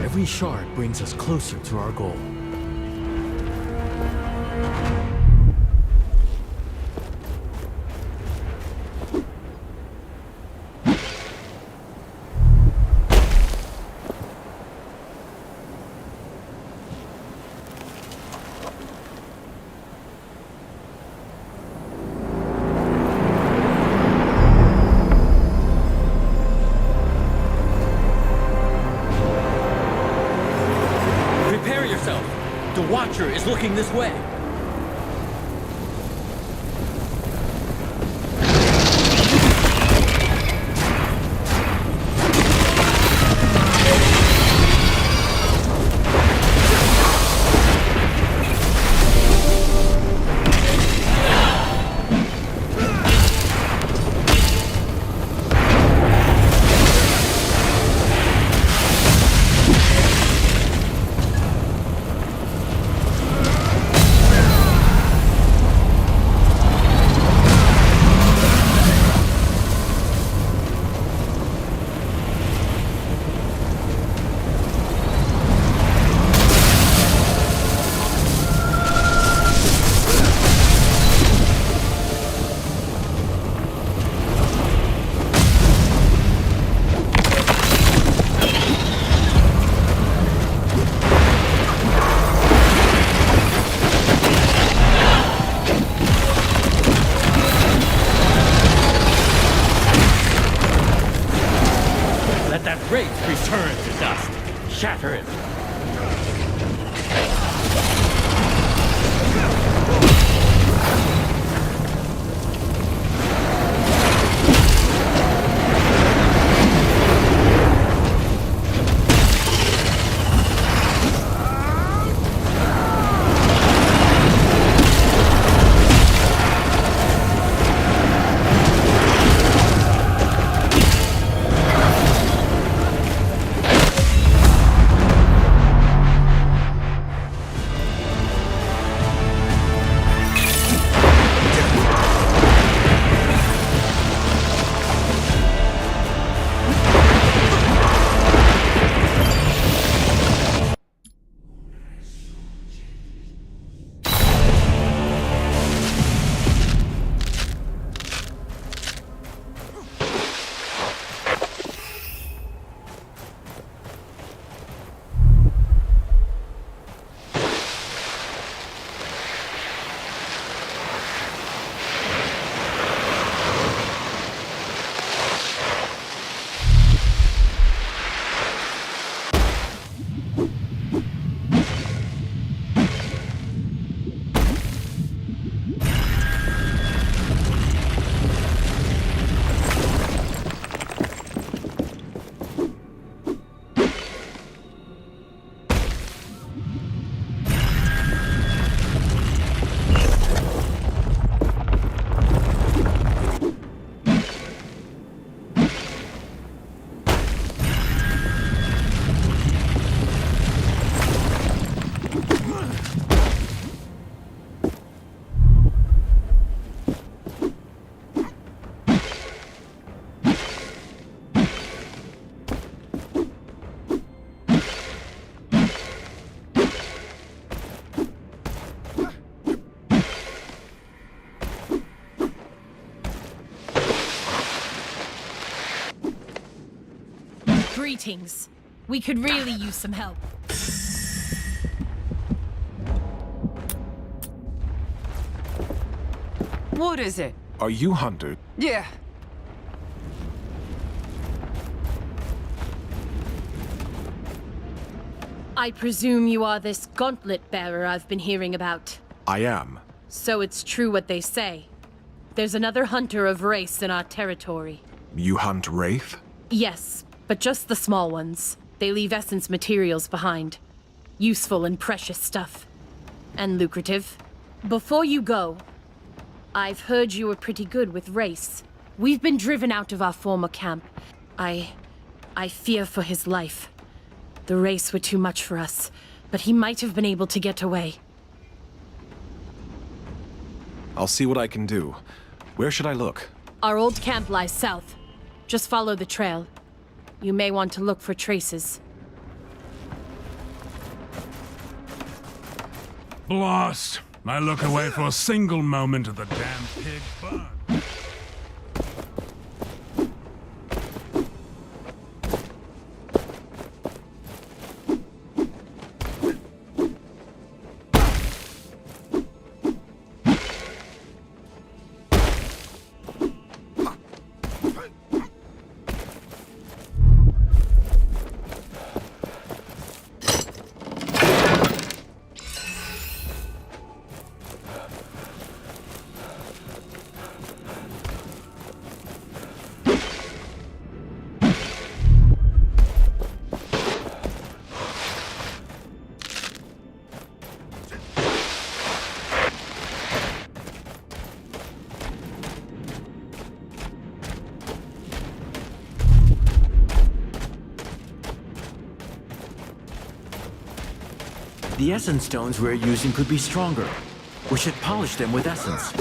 Every shard brings us closer to our goal. Is looking this way. Return to dust. Shatter it. Greetings. We could really use some help. What is it? Are you Hunter? Yeah. I presume you are this gauntlet bearer I've been hearing about. I am. So it's true what they say. There's another hunter of race in our territory. You hunt Wraith? Yes, but just the small ones. They leave essence materials behind. Useful and precious stuff. And lucrative. Before you go, I've heard you were pretty good with race. We've been driven out of our former camp. I fear for his life. The race were too much for us, but he might have been able to get away. I'll see what I can do. Where should I look? Our old camp lies south. Just follow the trail. You may want to look for traces. Blast! I look away for a single moment of the damn pig burn. The essence stones we're using could be stronger. We should polish them with essence.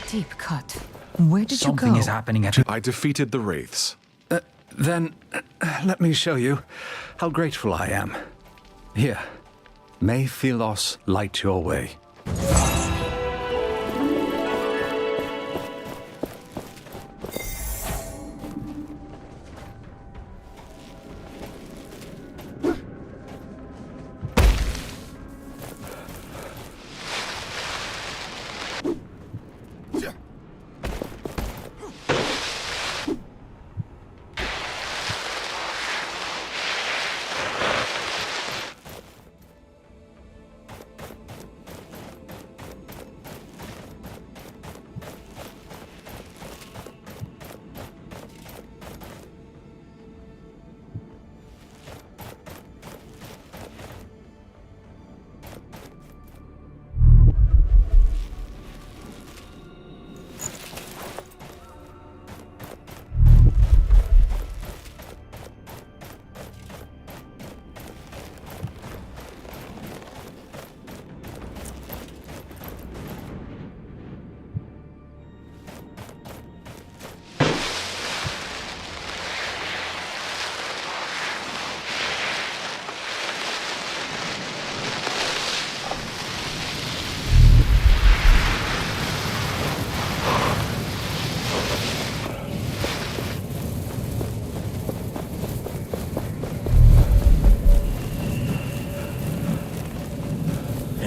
Deep cut. Where did you go? Something is happening at... I defeated the Wraiths. Then, let me show you how grateful I am. Here, may Philos light your way.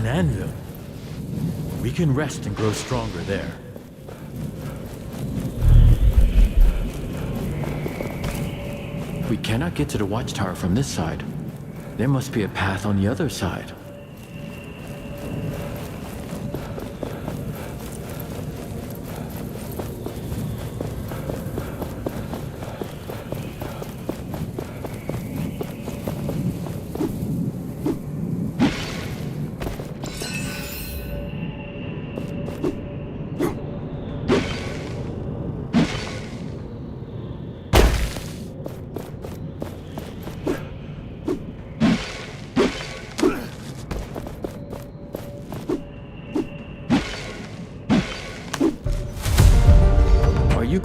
Anvil. We can rest and grow stronger there. We cannot get to the watchtower from this side. There must be a path on the other side.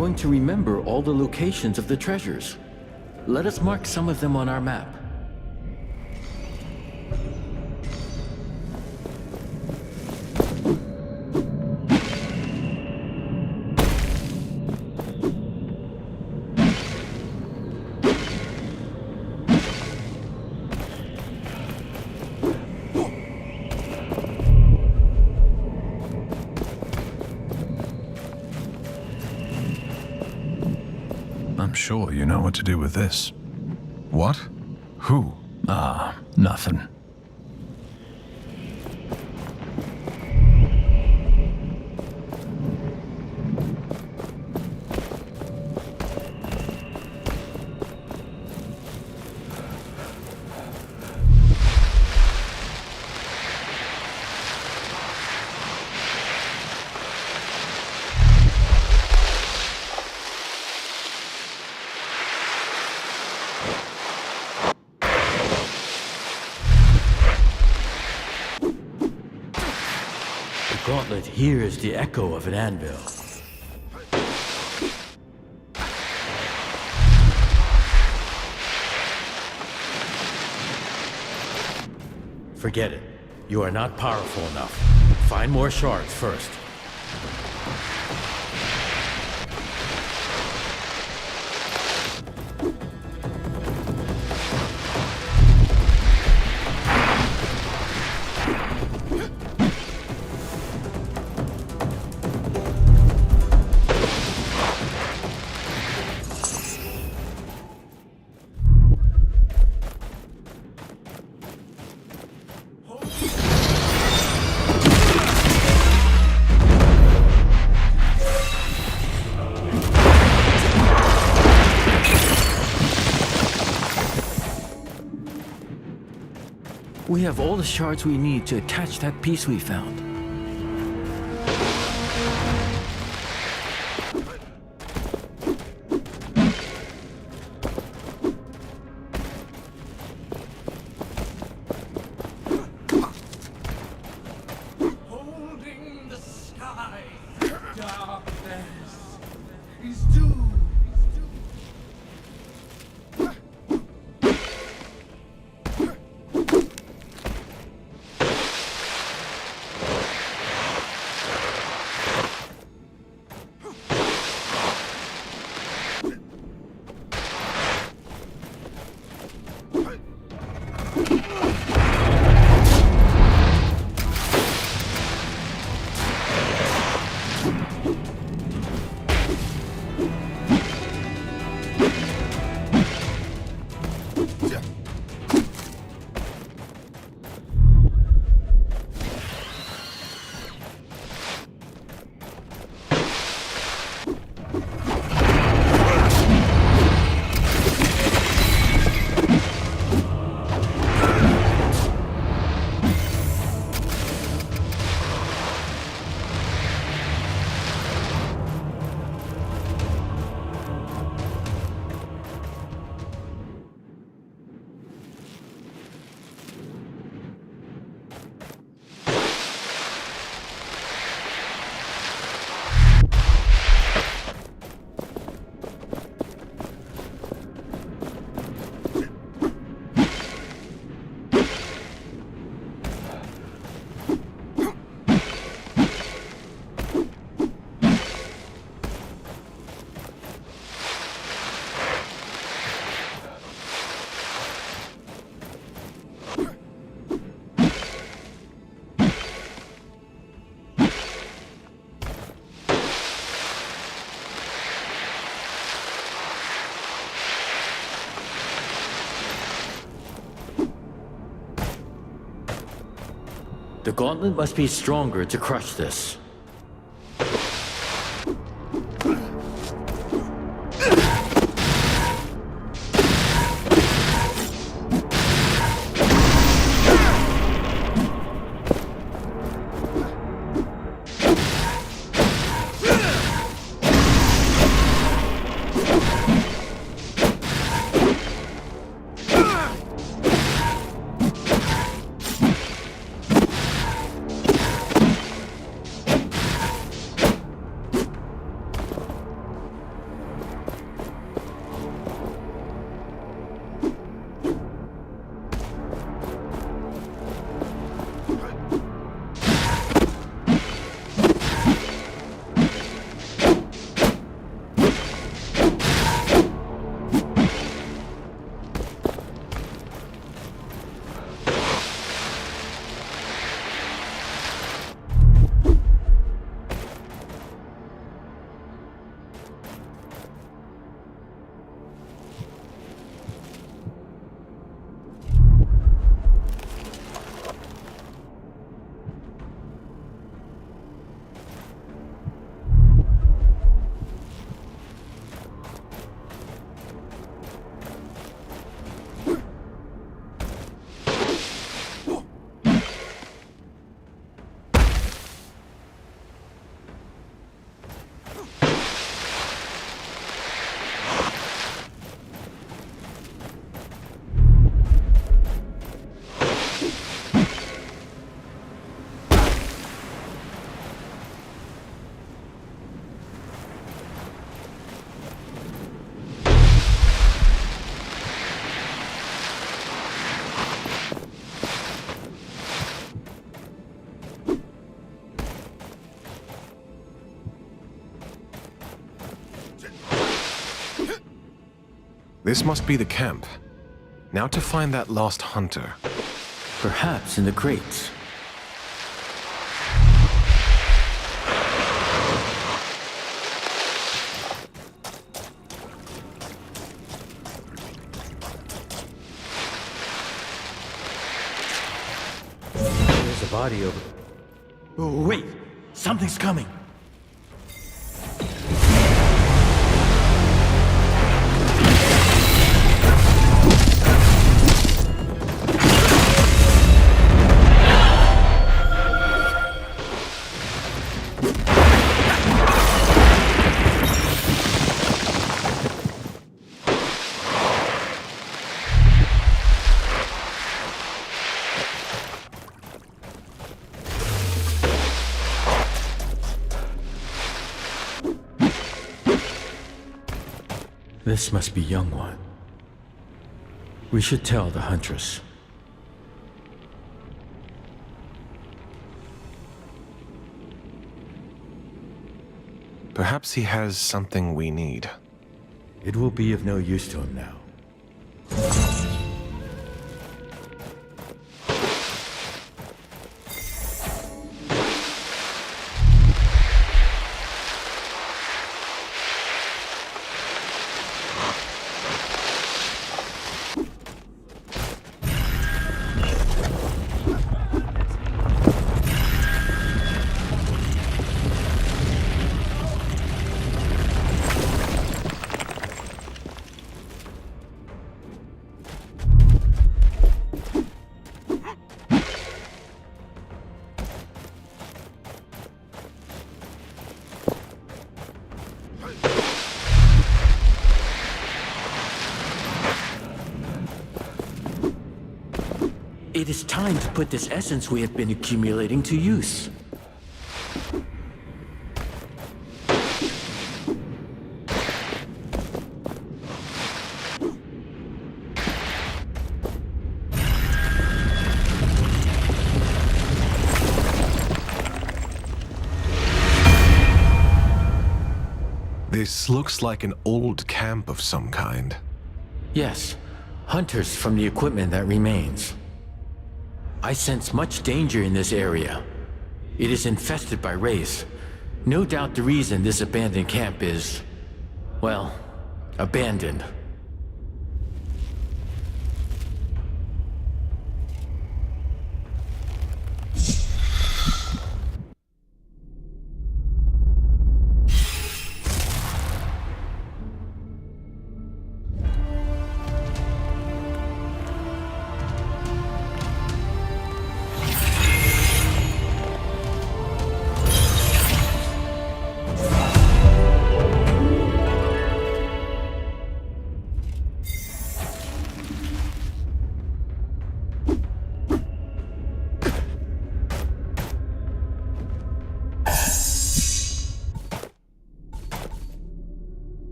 going to remember all the locations of the treasures. Let us mark some of them on our map. I'm sure you know what to do with this. What? Who? Ah, nothing. The gauntlet hears the echo of an anvil. Forget it. You are not powerful enough. Find more shards first. We have all the shards we need to attach that piece we found. Holding the sky, darkness is due. The gauntlet must be stronger to crush this. This must be the camp. Now to find that lost hunter. Perhaps in the crates. There's a body over... Oh, wait! Something's coming! This must be Young One. We should tell the Huntress. Perhaps he has something we need. It will be of no use to him now. It is time to put this essence we have been accumulating to use. This looks like an old camp of some kind. Yes, hunters from the equipment that remains. I sense much danger in this area. It is infested by wraiths. No doubt the reason this abandoned camp is, well, abandoned.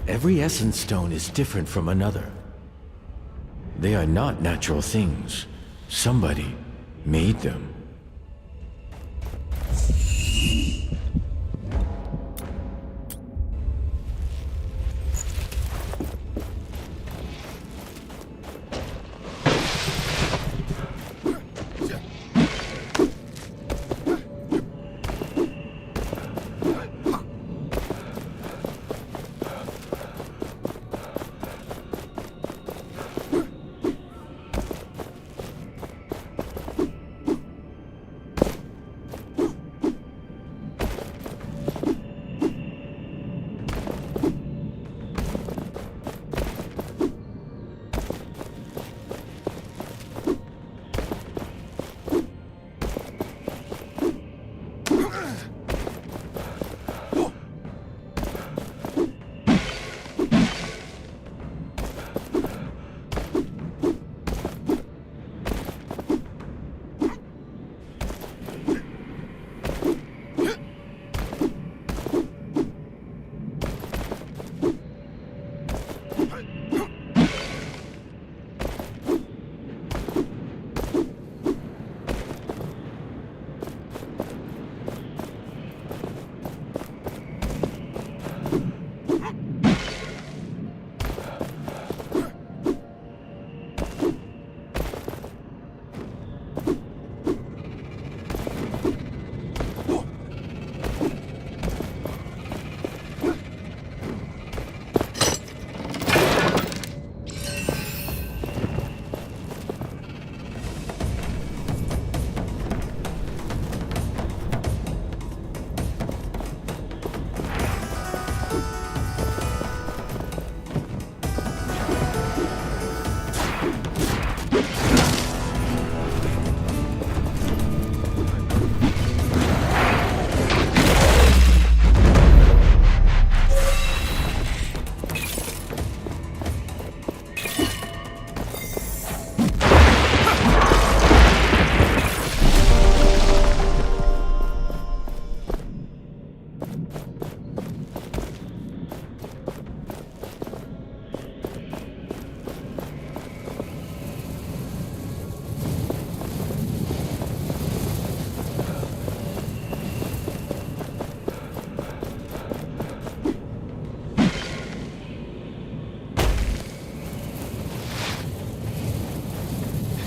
Every essence stone is different from another. They are not natural things. Somebody made them.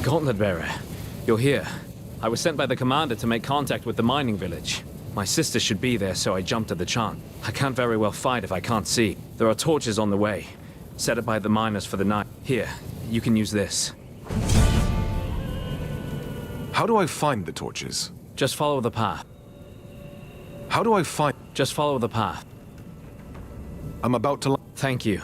Gauntlet Bearer, you're here. I was sent by the commander to make contact with the mining village. My sister should be there, so I jumped at the chance. I can't very well fight if I can't see. There are torches on the way, set up by the miners for the night. Here, you can use this. How do I find the torches? Just follow the path. How do I find... Just follow the path. I'm about to... Thank you.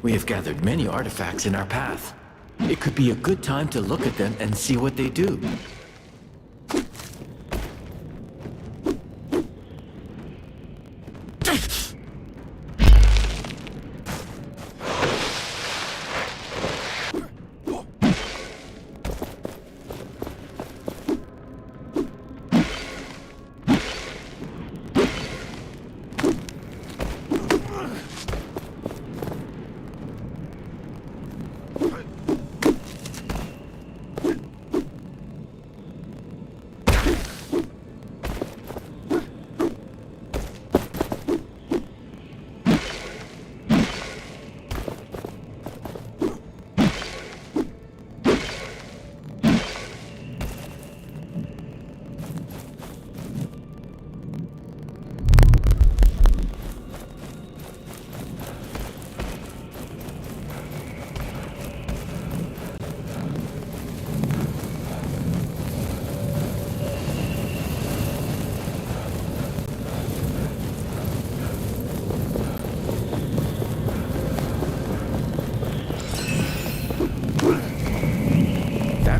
We have gathered many artifacts in our path. It could be a good time to look at them and see what they do.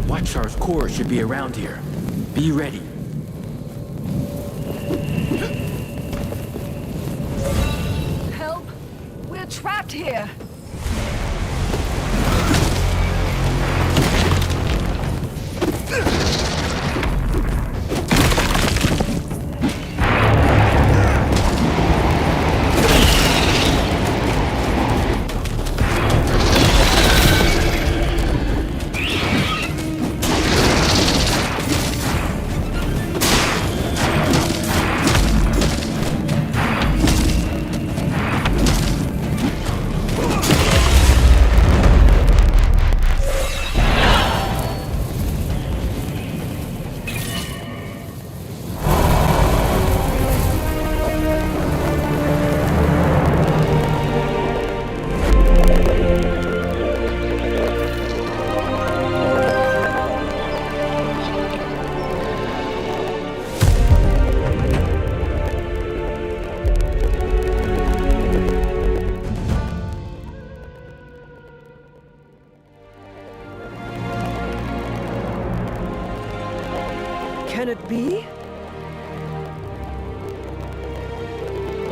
Watchtower's core should be around here. Be ready. Help! We're trapped here! Can it be?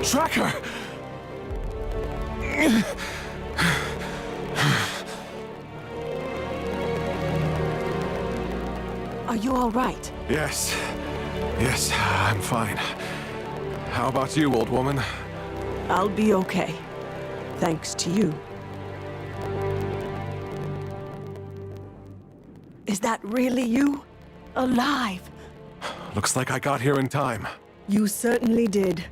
Tracker! Are you all right? Yes. Yes, I'm fine. How about you, old woman? I'll be okay. Thanks to you. Is that really you? Alive? Looks like I got here in time. You certainly did.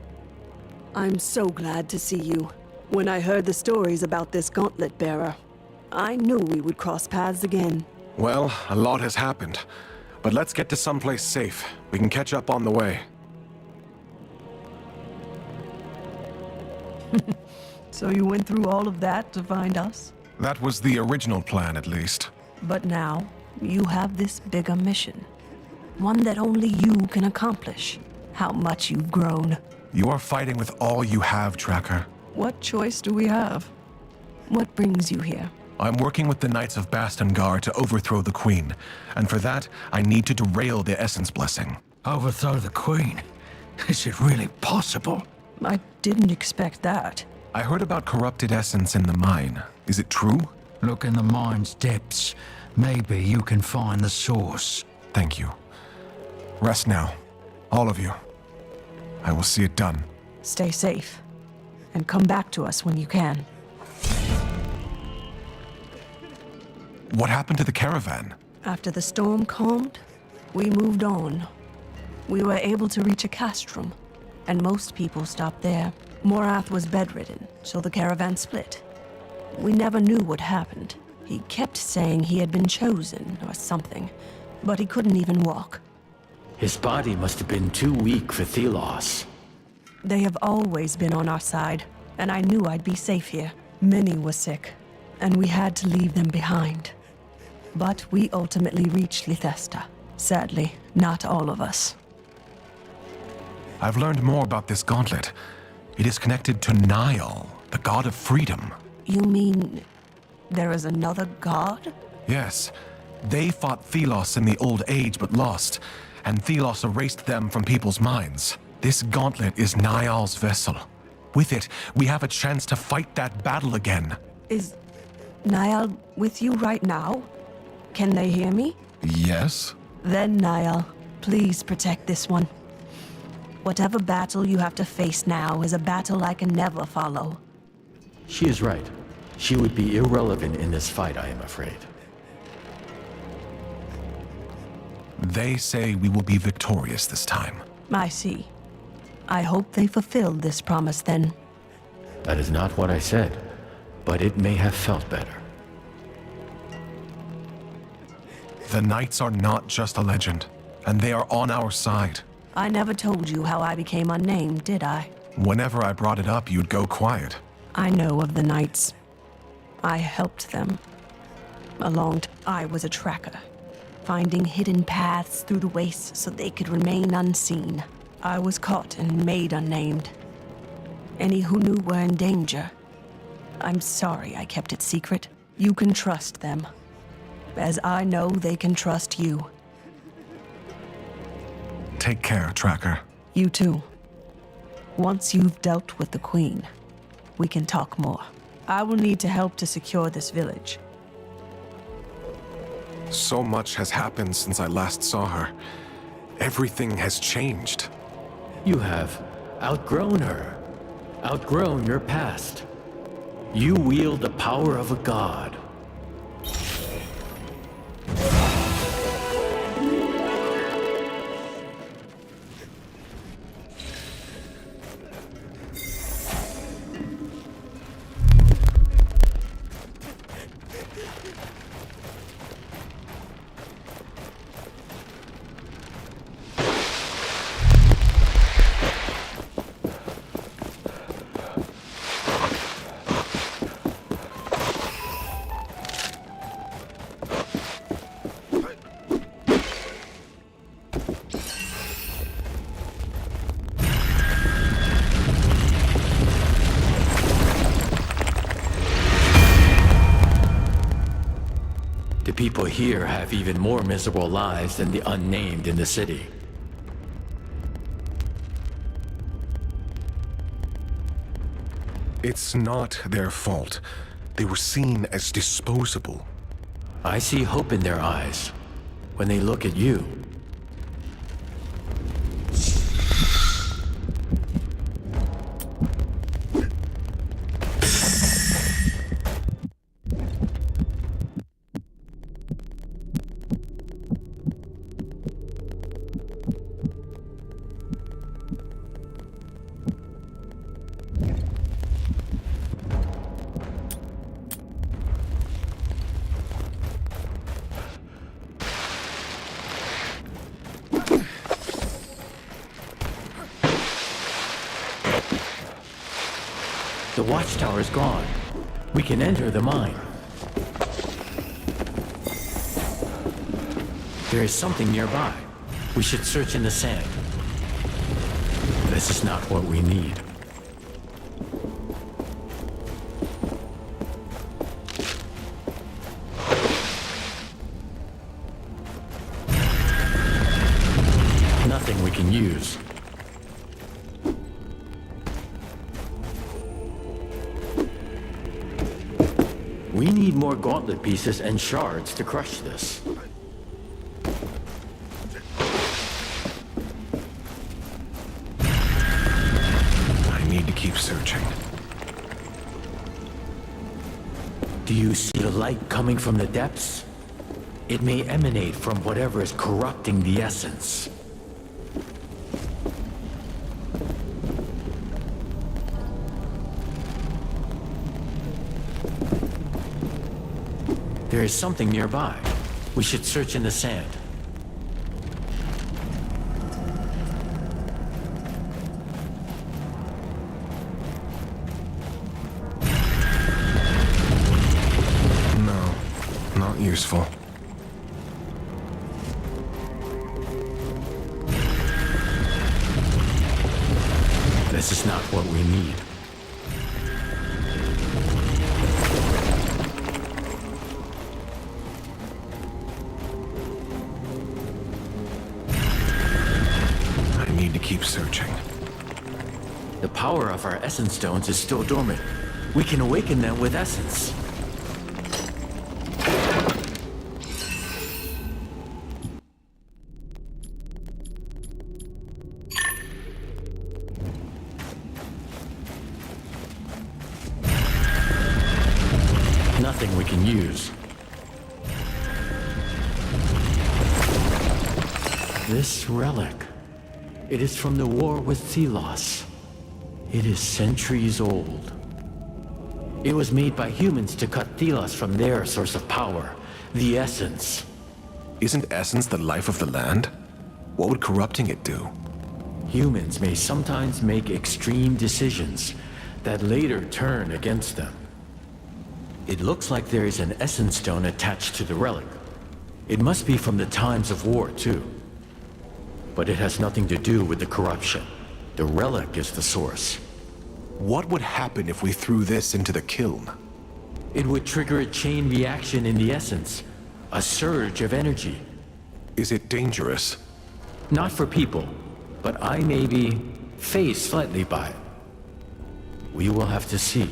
I'm so glad to see you. When I heard the stories about this gauntlet bearer, I knew we would cross paths again. Well, a lot has happened. But let's get to someplace safe. We can catch up on the way. So you went through all of that to find us? That was the original plan, at least. But now, you have this bigger mission. One that only you can accomplish. How much you've grown. You are fighting with all you have, Tracker. What choice do we have? What brings you here? I'm working with the Knights of Bastongar to overthrow the Queen. And for that, I need to derail the Essence Blessing. Overthrow the Queen? Is it really possible? I didn't expect that. I heard about corrupted essence in the mine. Is it true? Look in the mine's depths. Maybe you can find the source. Thank you. Rest now. All of you. I will see it done. Stay safe. And come back to us when you can. What happened to the caravan? After the storm calmed, we moved on. We were able to reach a castrum, and most people stopped there. Morath was bedridden, so the caravan split. We never knew what happened. He kept saying he had been chosen or something, but he couldn't even walk. His body must have been too weak for Thelos. They have always been on our side, and I knew I'd be safe here. Many were sick, and we had to leave them behind. But we ultimately reached Lithesta. Sadly, not all of us. I've learned more about this gauntlet. It is connected to Niall, the god of freedom. You mean there is another god? Yes. They fought Thelos in the Old Age but lost, and Thelos erased them from people's minds. This gauntlet is Niall's vessel. With it, we have a chance to fight that battle again. Is Niall with you right now? Can they hear me? Yes? Then, Niall, please protect this one. Whatever battle you have to face now is a battle I can never follow. She is right. She would be irrelevant in this fight, I am afraid. They say we will be victorious this time. I see. I hope they fulfilled this promise then. That is not what I said, but it may have felt better. The Knights are not just a legend, and they are on our side. I never told you how I became unnamed, did I? Whenever I brought it up, you'd go quiet. I know of the Knights. I helped them. I was a tracker, finding hidden paths through the wastes so they could remain unseen. I was caught and made unnamed. Any who knew were in danger. I'm sorry I kept it secret. You can trust them, as I know they can trust you. Take care, Tracker. You too. Once you've dealt with the Queen, we can talk more. I will need to help to secure this village. So much has happened since I last saw her. Everything has changed. You have outgrown her. Outgrown your past. You wield the power of a god. The people here have even more miserable lives than the unnamed in the city. It's not their fault. They were seen as disposable. I see hope in their eyes when they look at you. The watchtower's gone. We can enter the mine. There is something nearby. We should search in the sand. This is not what we need. Nothing we can use. We need more gauntlet pieces and shards to crush this. I need to keep searching. Do you see a light coming from the depths? It may emanate from whatever is corrupting the essence. There is something nearby. We should search in the sand. No, not useful. This is not what we need. Keep searching. The power of our essence stones is still dormant. We can awaken them with essence. Nothing we can use. This relic. It is from the war with Thelos. It is centuries old. It was made by humans to cut Thelos from their source of power, the essence. Isn't essence the life of the land? What would corrupting it do? Humans may sometimes make extreme decisions that later turn against them. It looks like there is an essence stone attached to the relic. It must be from the times of war, too. But it has nothing to do with the corruption. The relic is the source. What would happen if we threw this into the kiln? It would trigger a chain reaction in the essence. A surge of energy. Is it dangerous? Not for people, but I may be phased slightly by it. We will have to see.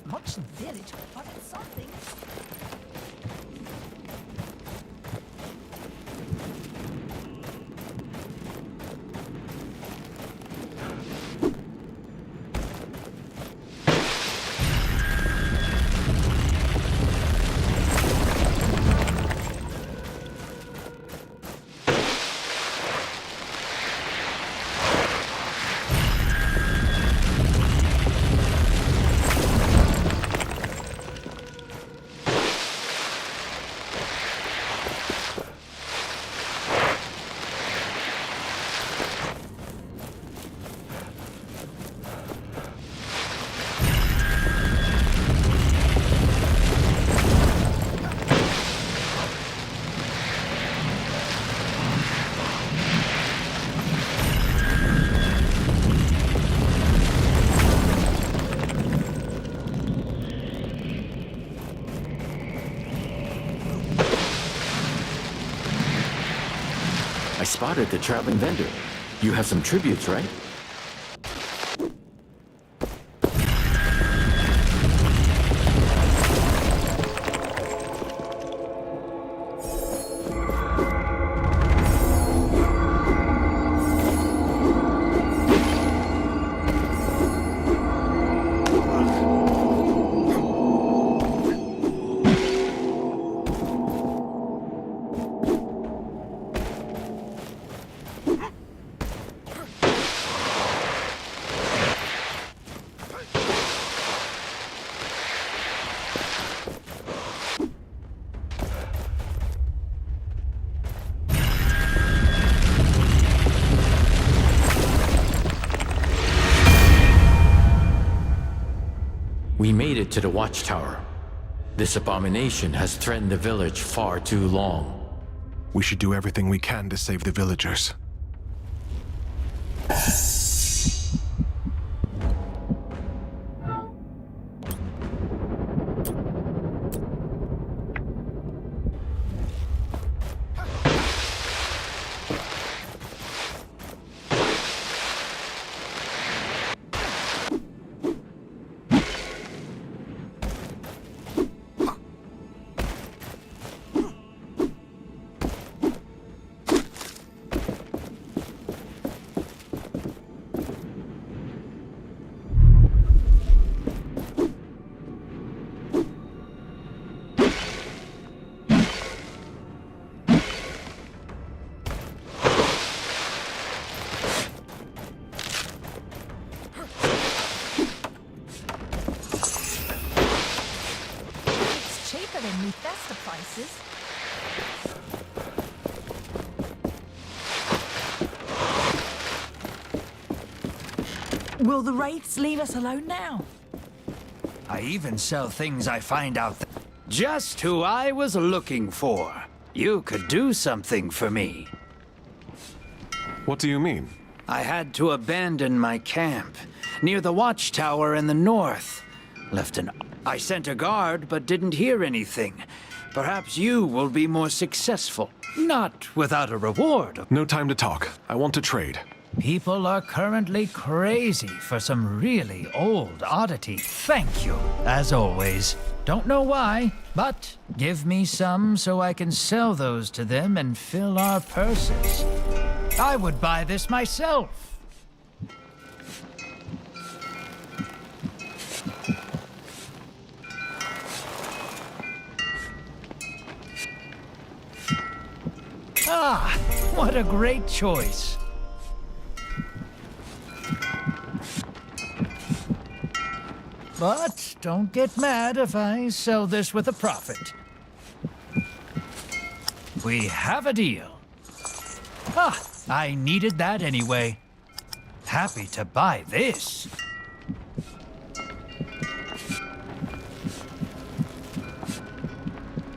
have much in the village, but it's something. I spotted the traveling vendor. You have some tributes, right? We made it to the watchtower. This abomination has threatened the village far too long. We should do everything we can to save the villagers. Will the wraiths leave us alone now? I even sell things I find out. Just who I was looking for. You could do something for me. What do you mean? I had to abandon my camp near the watchtower in the north. I sent a guard, but didn't hear anything. Perhaps you will be more successful. Not without a reward. No time to talk. I want to trade. People are currently crazy for some really old oddity. Thank you, as always. Don't know why, but give me some so I can sell those to them and fill our purses. I would buy this myself. Ah, what a great choice. But don't get mad if I sell this with a profit. We have a deal. Ah, I needed that anyway. Happy to buy this.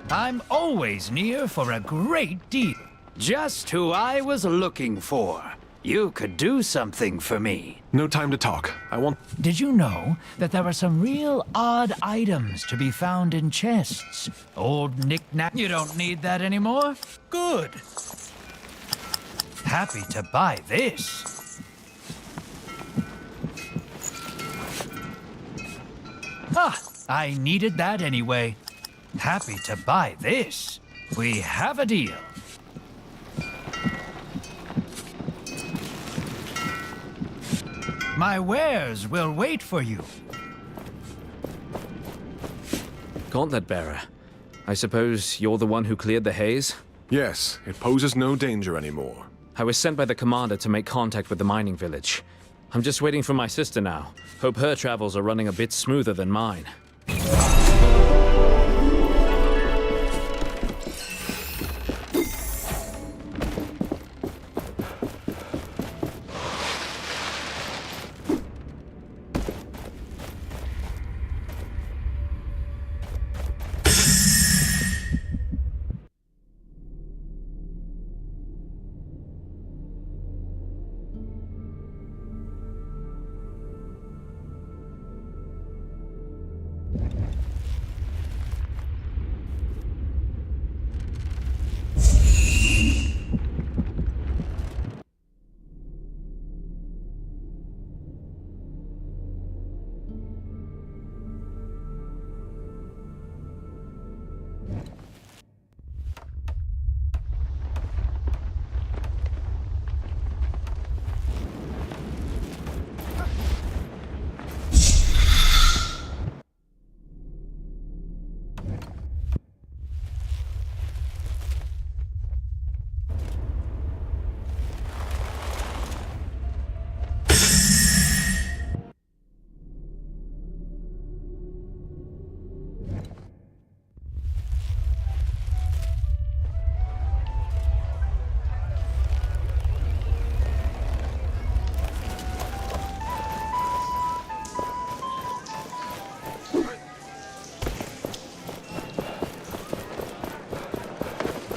I'm always near for a great deal. Just who I was looking for. You could do something for me. No time to talk. I want... Did you know that there are some real odd items to be found in chests? Old knick-knack. You don't need that anymore? Good. Happy to buy this. Ah, I needed that anyway. Happy to buy this. We have a deal. My wares will wait for you. Gauntlet bearer. I suppose you're the one who cleared the haze? Yes, it poses no danger anymore. I was sent by the commander to make contact with the mining village. I'm just waiting for my sister now. Hope her travels are running a bit smoother than mine.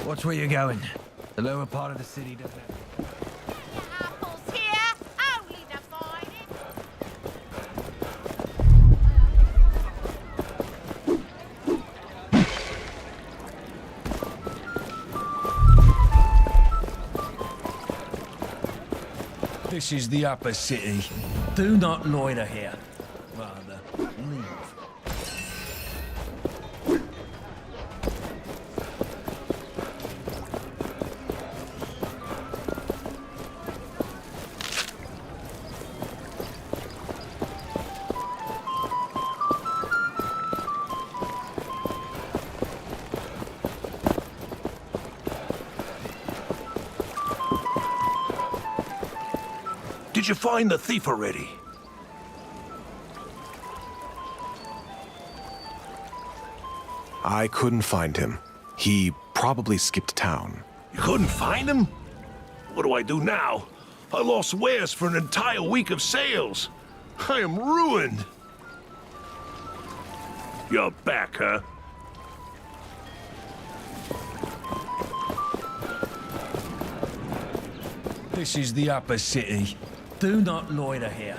Watch where you're going. The lower part of the city doesn't have... This is the upper city. Do not loiter here. Rather, leave. Did you find the thief already? I couldn't find him. He probably skipped town. You couldn't find him? What do I do now? I lost wares for an entire week of sales. I am ruined. You're back, huh? This is the upper city. Do not loiter here.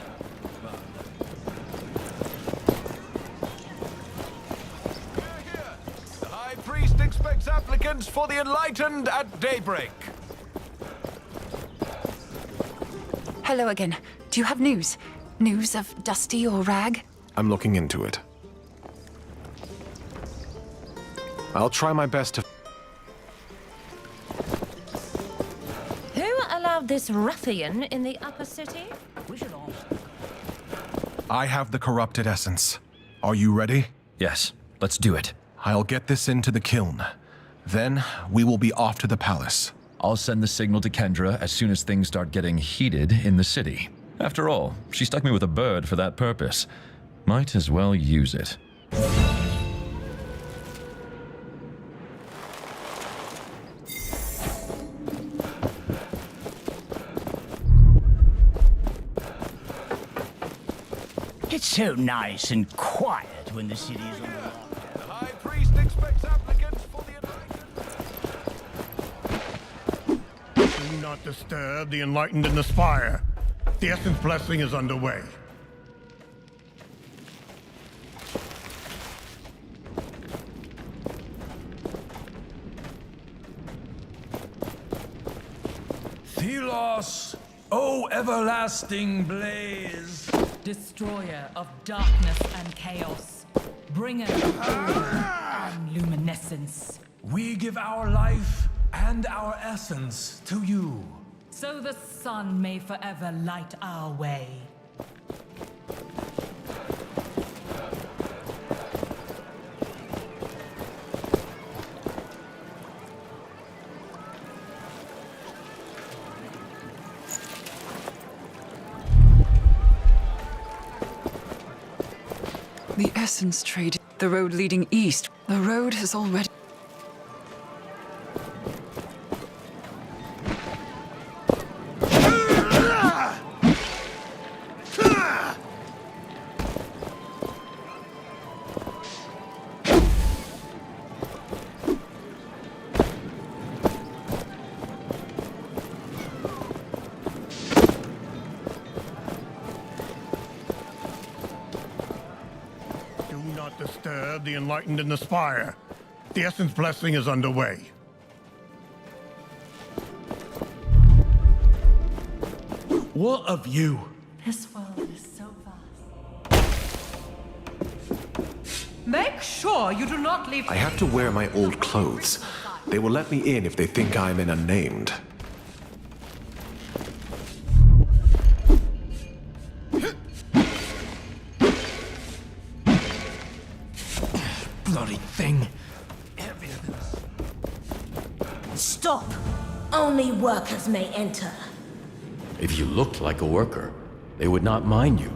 The High Priest expects applicants for the Enlightened at daybreak. Hello again. Do you have news? News of Dusty or Rag? I'm looking into it. I'll try my best to... Who allowed this ruffian in the upper city? We should all... I have the corrupted essence. Are you ready? Yes, let's do it. I'll get this into the kiln. Then we will be off to the palace. I'll send the signal to Kendra as soon as things start getting heated in the city. After all, she stuck me with a bird for that purpose. Might as well use it. It's so nice and quiet when the city is on the lock. The High Priest expects applicants for the Enlightened. Do not disturb the Enlightened in the Spire. The Essence Blessing is underway. Thelos, O everlasting blaze. Destroyer of darkness and chaos, bringer and luminescence. We give our life and our essence to you. So the sun may forever light our way. The essence trade, the road leading east. The road has already... Disturb the enlightened in the spire. The Essence blessing is underway. What of you? This world is so vast. Make sure you do not leave. I have to wear my old clothes. They will let me in if they think I'm an unnamed. Bloody thing. Stop! Only workers may enter. If you looked like a worker, they would not mind you.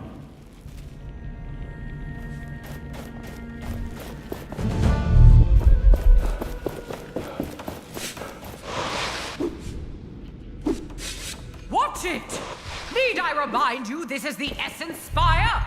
Watch it! Need I remind you this is the Essence Spire?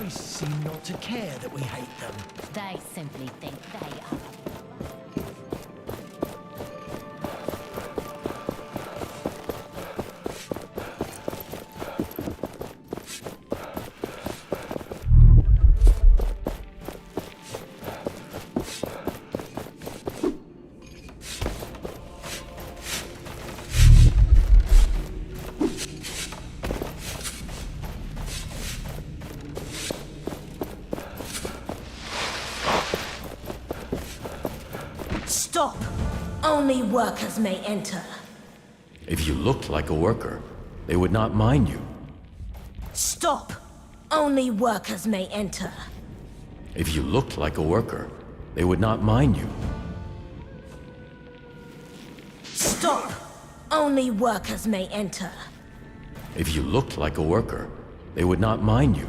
Seem not to care that we hate them. They simply think they are. Stop! Only workers may enter. If you looked like a worker, they would not mind you. Stop! Only workers may enter. If you looked like a worker, they would not mind you. Stop! Only workers may enter. If you looked like a worker, they would not mind you.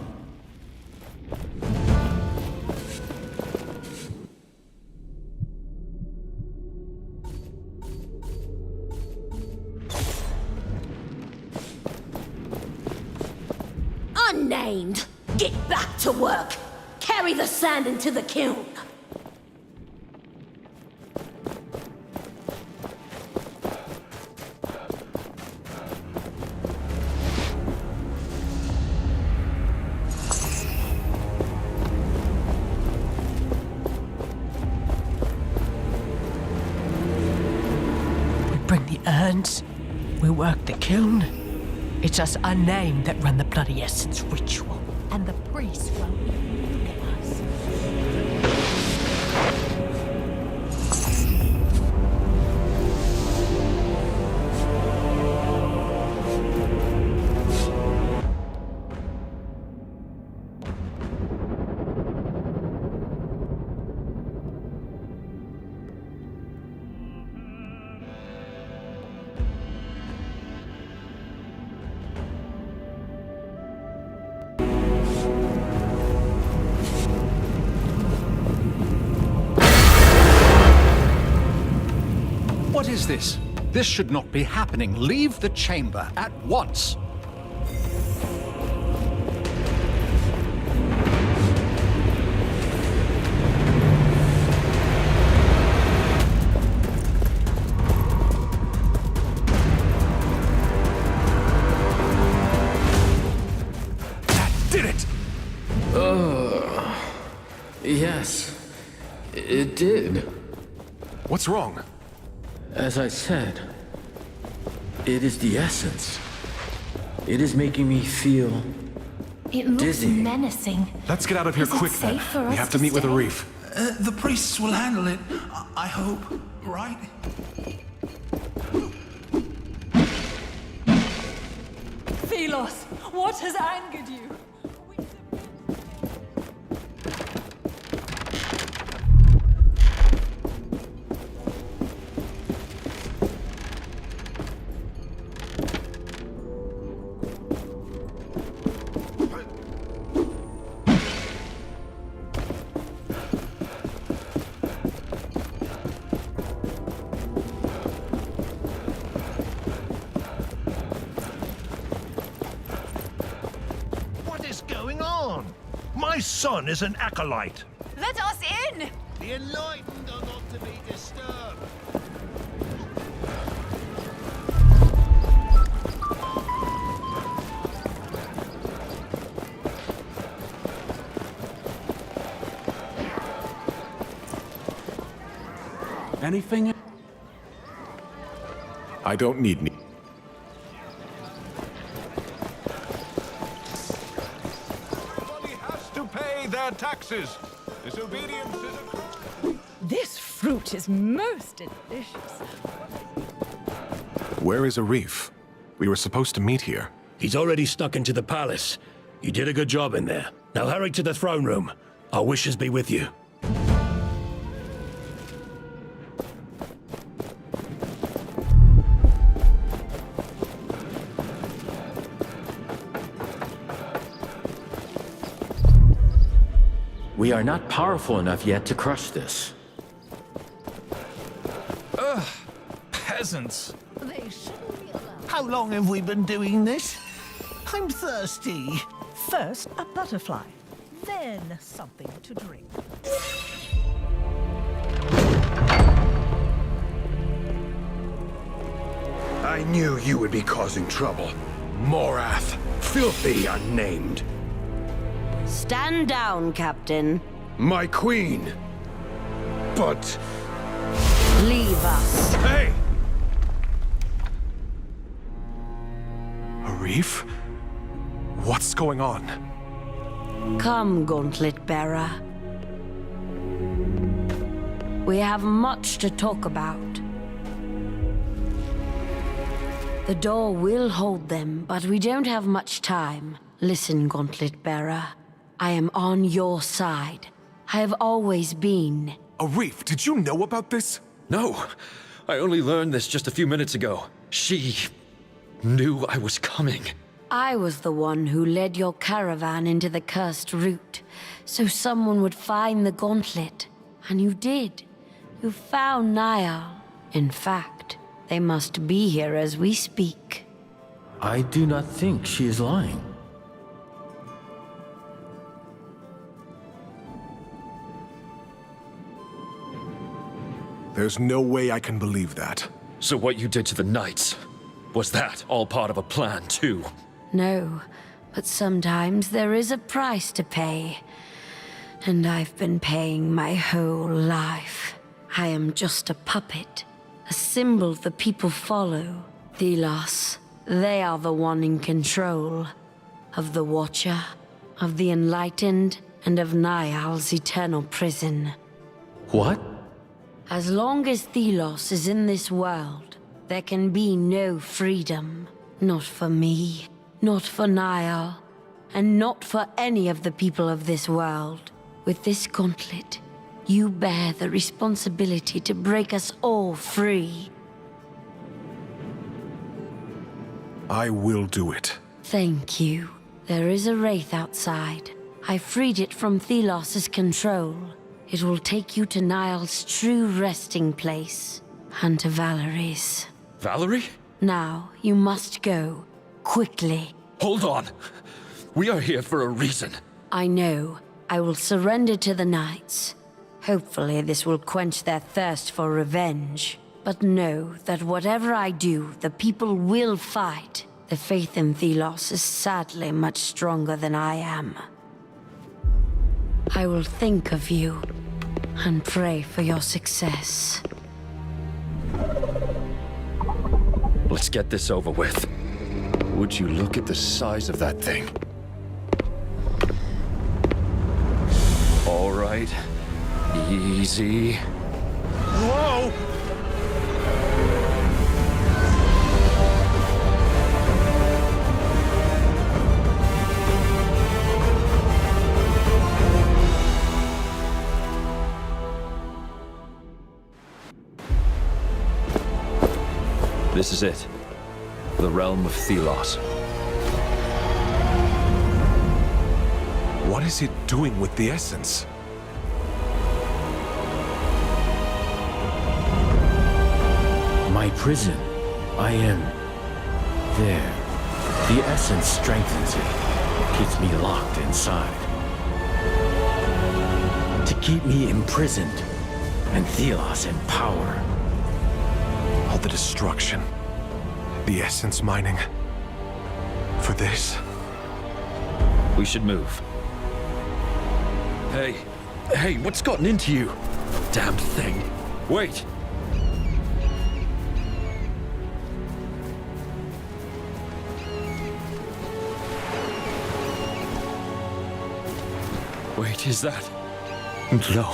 Unnamed! Get back to work! Carry the sand into the kiln! We bring the urns. We work the kiln. It's us unnamed that run the bloody Essence ritual. And the priest won't even look at us. What is this? This should not be happening. Leave the chamber at once. It did. What's wrong? As I said, it is the essence. It is making me feel It looks dizzy. menacing. Let's get out of here Is it quick then. safe for We us have to to meet with stay? Arif. The priests will handle it, I hope, right? Philos, what has angered you? What is going on? My son is an acolyte. Let us in! The enlightened are not to be disturbed. Anything? I don't need any. Everybody has to pay their taxes. Disobedience is a crime. This fruit is most delicious. Where is Arif? We were supposed to meet here. He's already snuck into the palace. You did a good job in there. Now hurry to the throne room. Our wishes be with you. We are not powerful enough yet to crush this. Ugh, peasants. How long have we been doing this? I'm thirsty. First, a butterfly, then something to drink. I knew you would be causing trouble. Morath, filthy unnamed. Stand down, Captain. My queen. But... Leave us. Hey! Arif? What's going on? Come, Gauntlet Bearer. We have much to talk about. The door will hold them, but we don't have much time. Listen, Gauntlet Bearer. I am on your side. I have always been. Arif, did you know about this? No. I only learned this just a few minutes ago. She knew I was coming. I was the one who led your caravan into the cursed route, so someone would find the gauntlet. And you did. You found Niall. In fact, they must be here as we speak. I do not think she is lying. There's no way I can believe that. So what you did to the knights, was that all part of a plan too? No, but sometimes there is a price to pay. And I've been paying my whole life. I am just a puppet, a symbol the people follow. Thelos, they are the one in control. Of the Watcher, of the Enlightened, and of Niall's eternal prison. What? As long as Thelos is in this world, there can be no freedom. Not for me, not for Niall, and not for any of the people of this world. With this gauntlet, you bear the responsibility to break us all free. I will do it. Thank you. There is a wraith outside. I freed it from Thelos's control. It will take you to Niall's true resting place, and to Valerie's. Valerie? Now, you must go. Quickly. Hold on. We are here for a reason. I know. I will surrender to the knights. Hopefully this will quench their thirst for revenge. But know that whatever I do, the people will fight. The faith in Thelos is sadly much stronger than I am. I will think of you. and pray for your success. Let's get this over with. Would you look at the size of that thing? All right. Easy. Whoa! This is it. The realm of Thelos. What is it doing with the essence? My prison. I am there. The essence strengthens it, keeps me locked inside. To keep me imprisoned, and Thelos in power. All the destruction. The essence mining. For this? We should move. Hey, what's gotten into you? Damn thing. Wait! Wait, is that... No.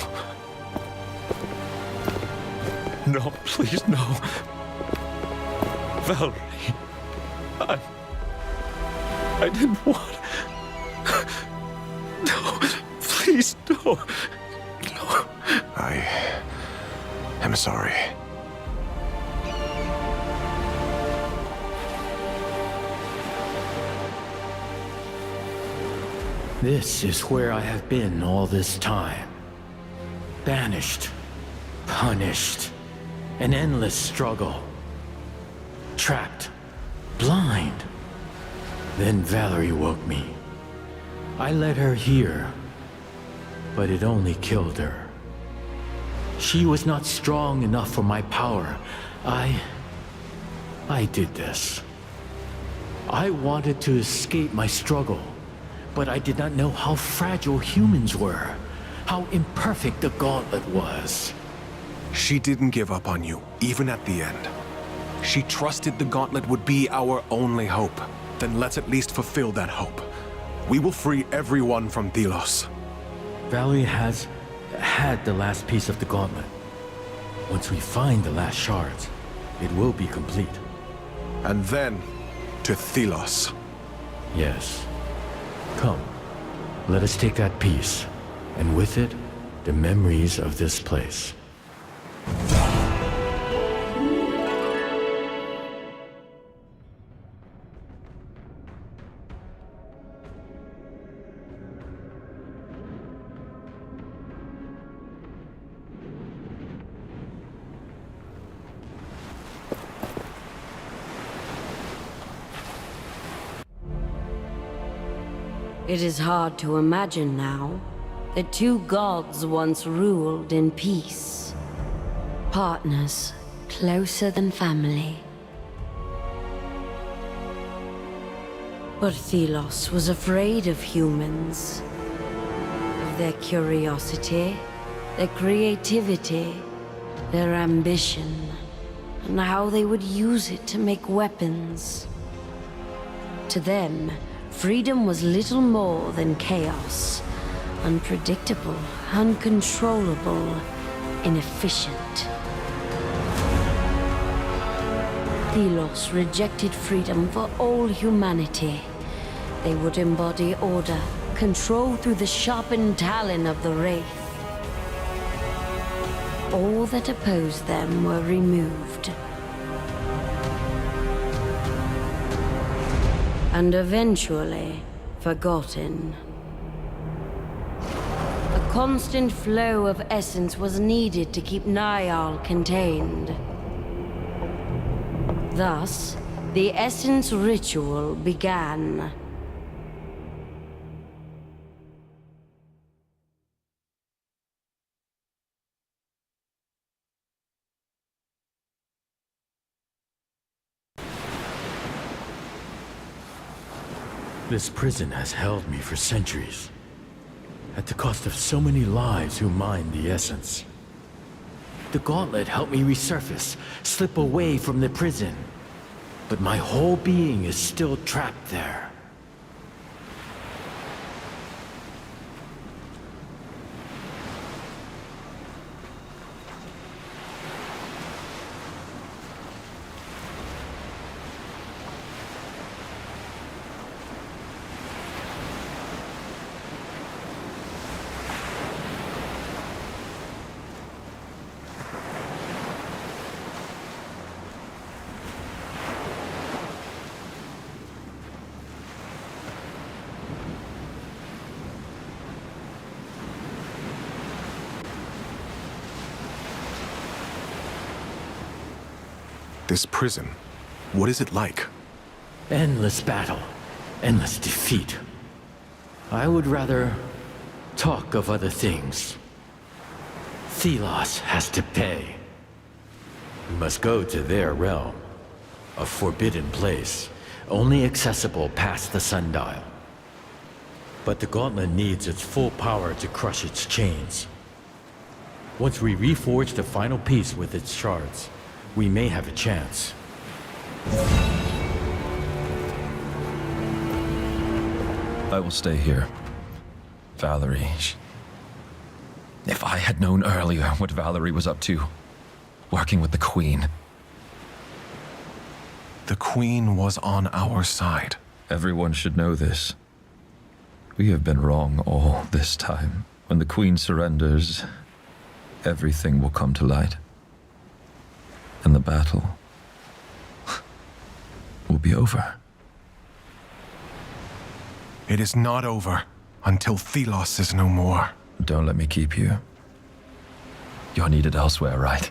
No, please, no. Valerie. I didn't want... No, please, no. No. I am sorry. This is where I have been all this time. Banished, punished, an endless struggle. Trapped, blind. Then Valerie woke me. I led her here, but it only killed her. She was not strong enough for my power. I did this. I wanted to escape my struggle, but I did not know how fragile humans were, how imperfect the gauntlet was. She didn't give up on you, even at the end. She trusted the gauntlet would be our only hope. Then let's at least fulfill that hope. We will free everyone from Thelos. Valerie has had the last piece of the gauntlet. Once we find the last shards, it will be complete. And then, to Thelos. Yes. Come, let us take that piece, and with it, the memories of this place. It is hard to imagine now that two gods once ruled in peace. Partners closer than family. But Thelos was afraid of humans. Of their curiosity, their creativity, their ambition, and how they would use it to make weapons. To them, freedom was little more than chaos. Unpredictable, uncontrollable, inefficient. Thelos rejected freedom for all humanity. They would embody order, control through the sharpened talon of the Wraith. All that opposed them were removed. And eventually, forgotten. A constant flow of essence was needed to keep Niall contained. Thus, the essence ritual began. This prison has held me for centuries. at the cost of so many lives who mine the essence. The gauntlet helped me resurface, slip away from the prison. But my whole being is still trapped there. This prison, what is it like? Endless battle, endless defeat. I would rather talk of other things. Thelos has to pay. We must go to their realm, a forbidden place, only accessible past the sundial. But the gauntlet needs its full power to crush its chains. Once we reforge the final piece with its shards, we may have a chance. I will stay here. Valerie. If I had known earlier what Valerie was up to, working with the Queen. The Queen was on our side. Everyone should know this. We have been wrong all this time. When the Queen surrenders, everything will come to light. And the battle will be over. It is not over until Thelos is no more. Don't let me keep you. You're needed elsewhere, right?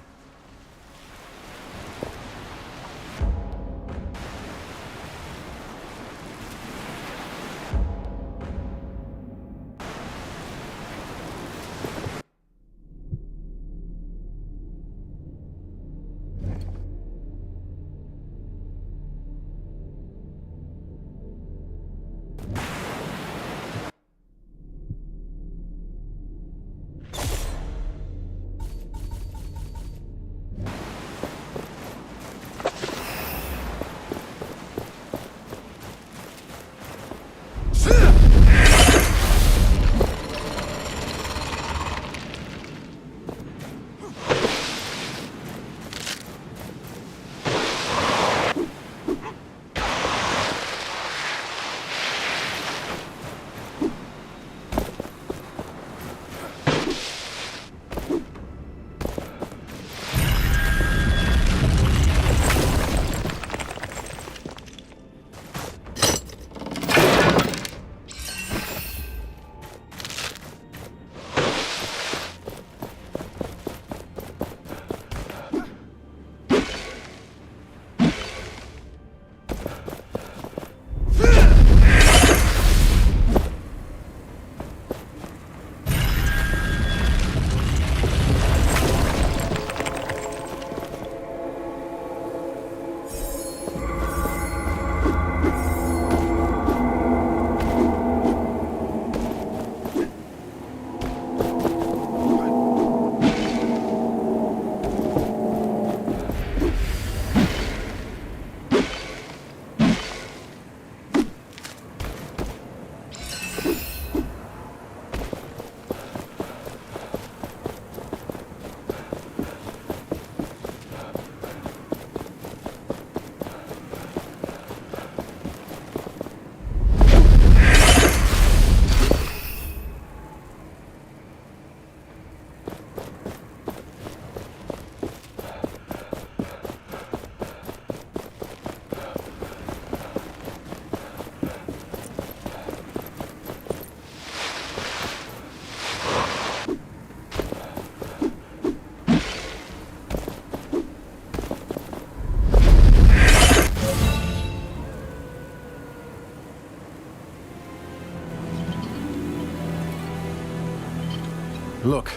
Look,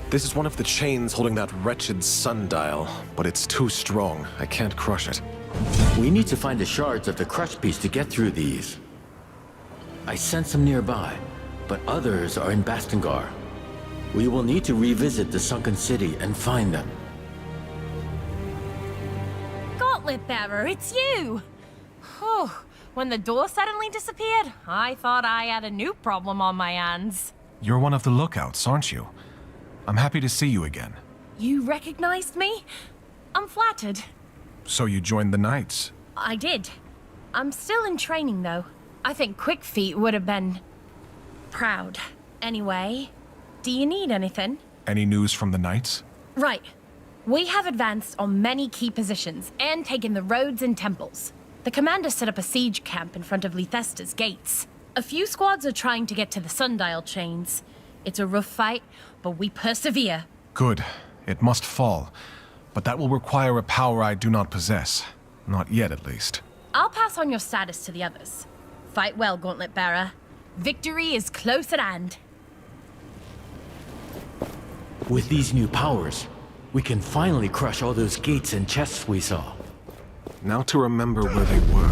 this is one of the chains holding that wretched sundial, but it's too strong. I can't crush it. We need to find the shards of the crush piece to get through these. I sense them nearby, but others are in Bastengar. We will need to revisit the sunken city and find them. Gauntlet Bearer, it's you! Whew. When the door suddenly disappeared, I thought I had a new problem on my hands. You're one of the lookouts, aren't you? I'm happy to see you again. You recognized me? I'm flattered. So you joined the Knights? I did. I'm still in training, though. I think Quick Feet would have been... proud. Anyway, do you need anything? Any news from the Knights? Right. We have advanced on many key positions and taken the roads and temples. The commander set up a siege camp in front of Lethesta's gates. A few squads are trying to get to the sundial chains. It's a rough fight, but we persevere. Good. It must fall. But that will require a power I do not possess. Not yet, at least. I'll pass on your status to the others. Fight well, Gauntlet Bearer. Victory is close at hand. With these new powers, we can finally crush all those gates and chests we saw. Now to remember where they were.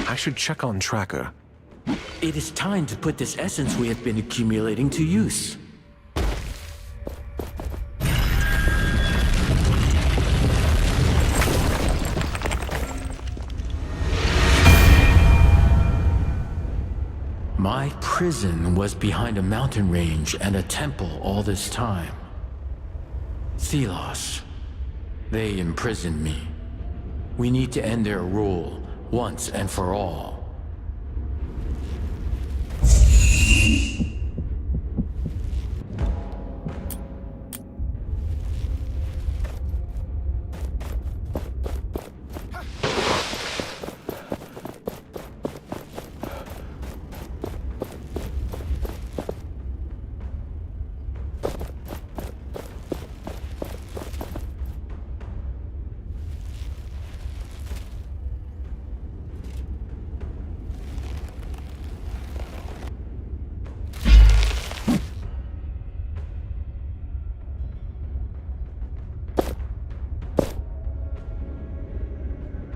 I should check on Tracker. It is time to put this essence we have been accumulating to use. My prison was behind a mountain range and a temple all this time. Thelos. They imprisoned me. We need to end their rule once and for all.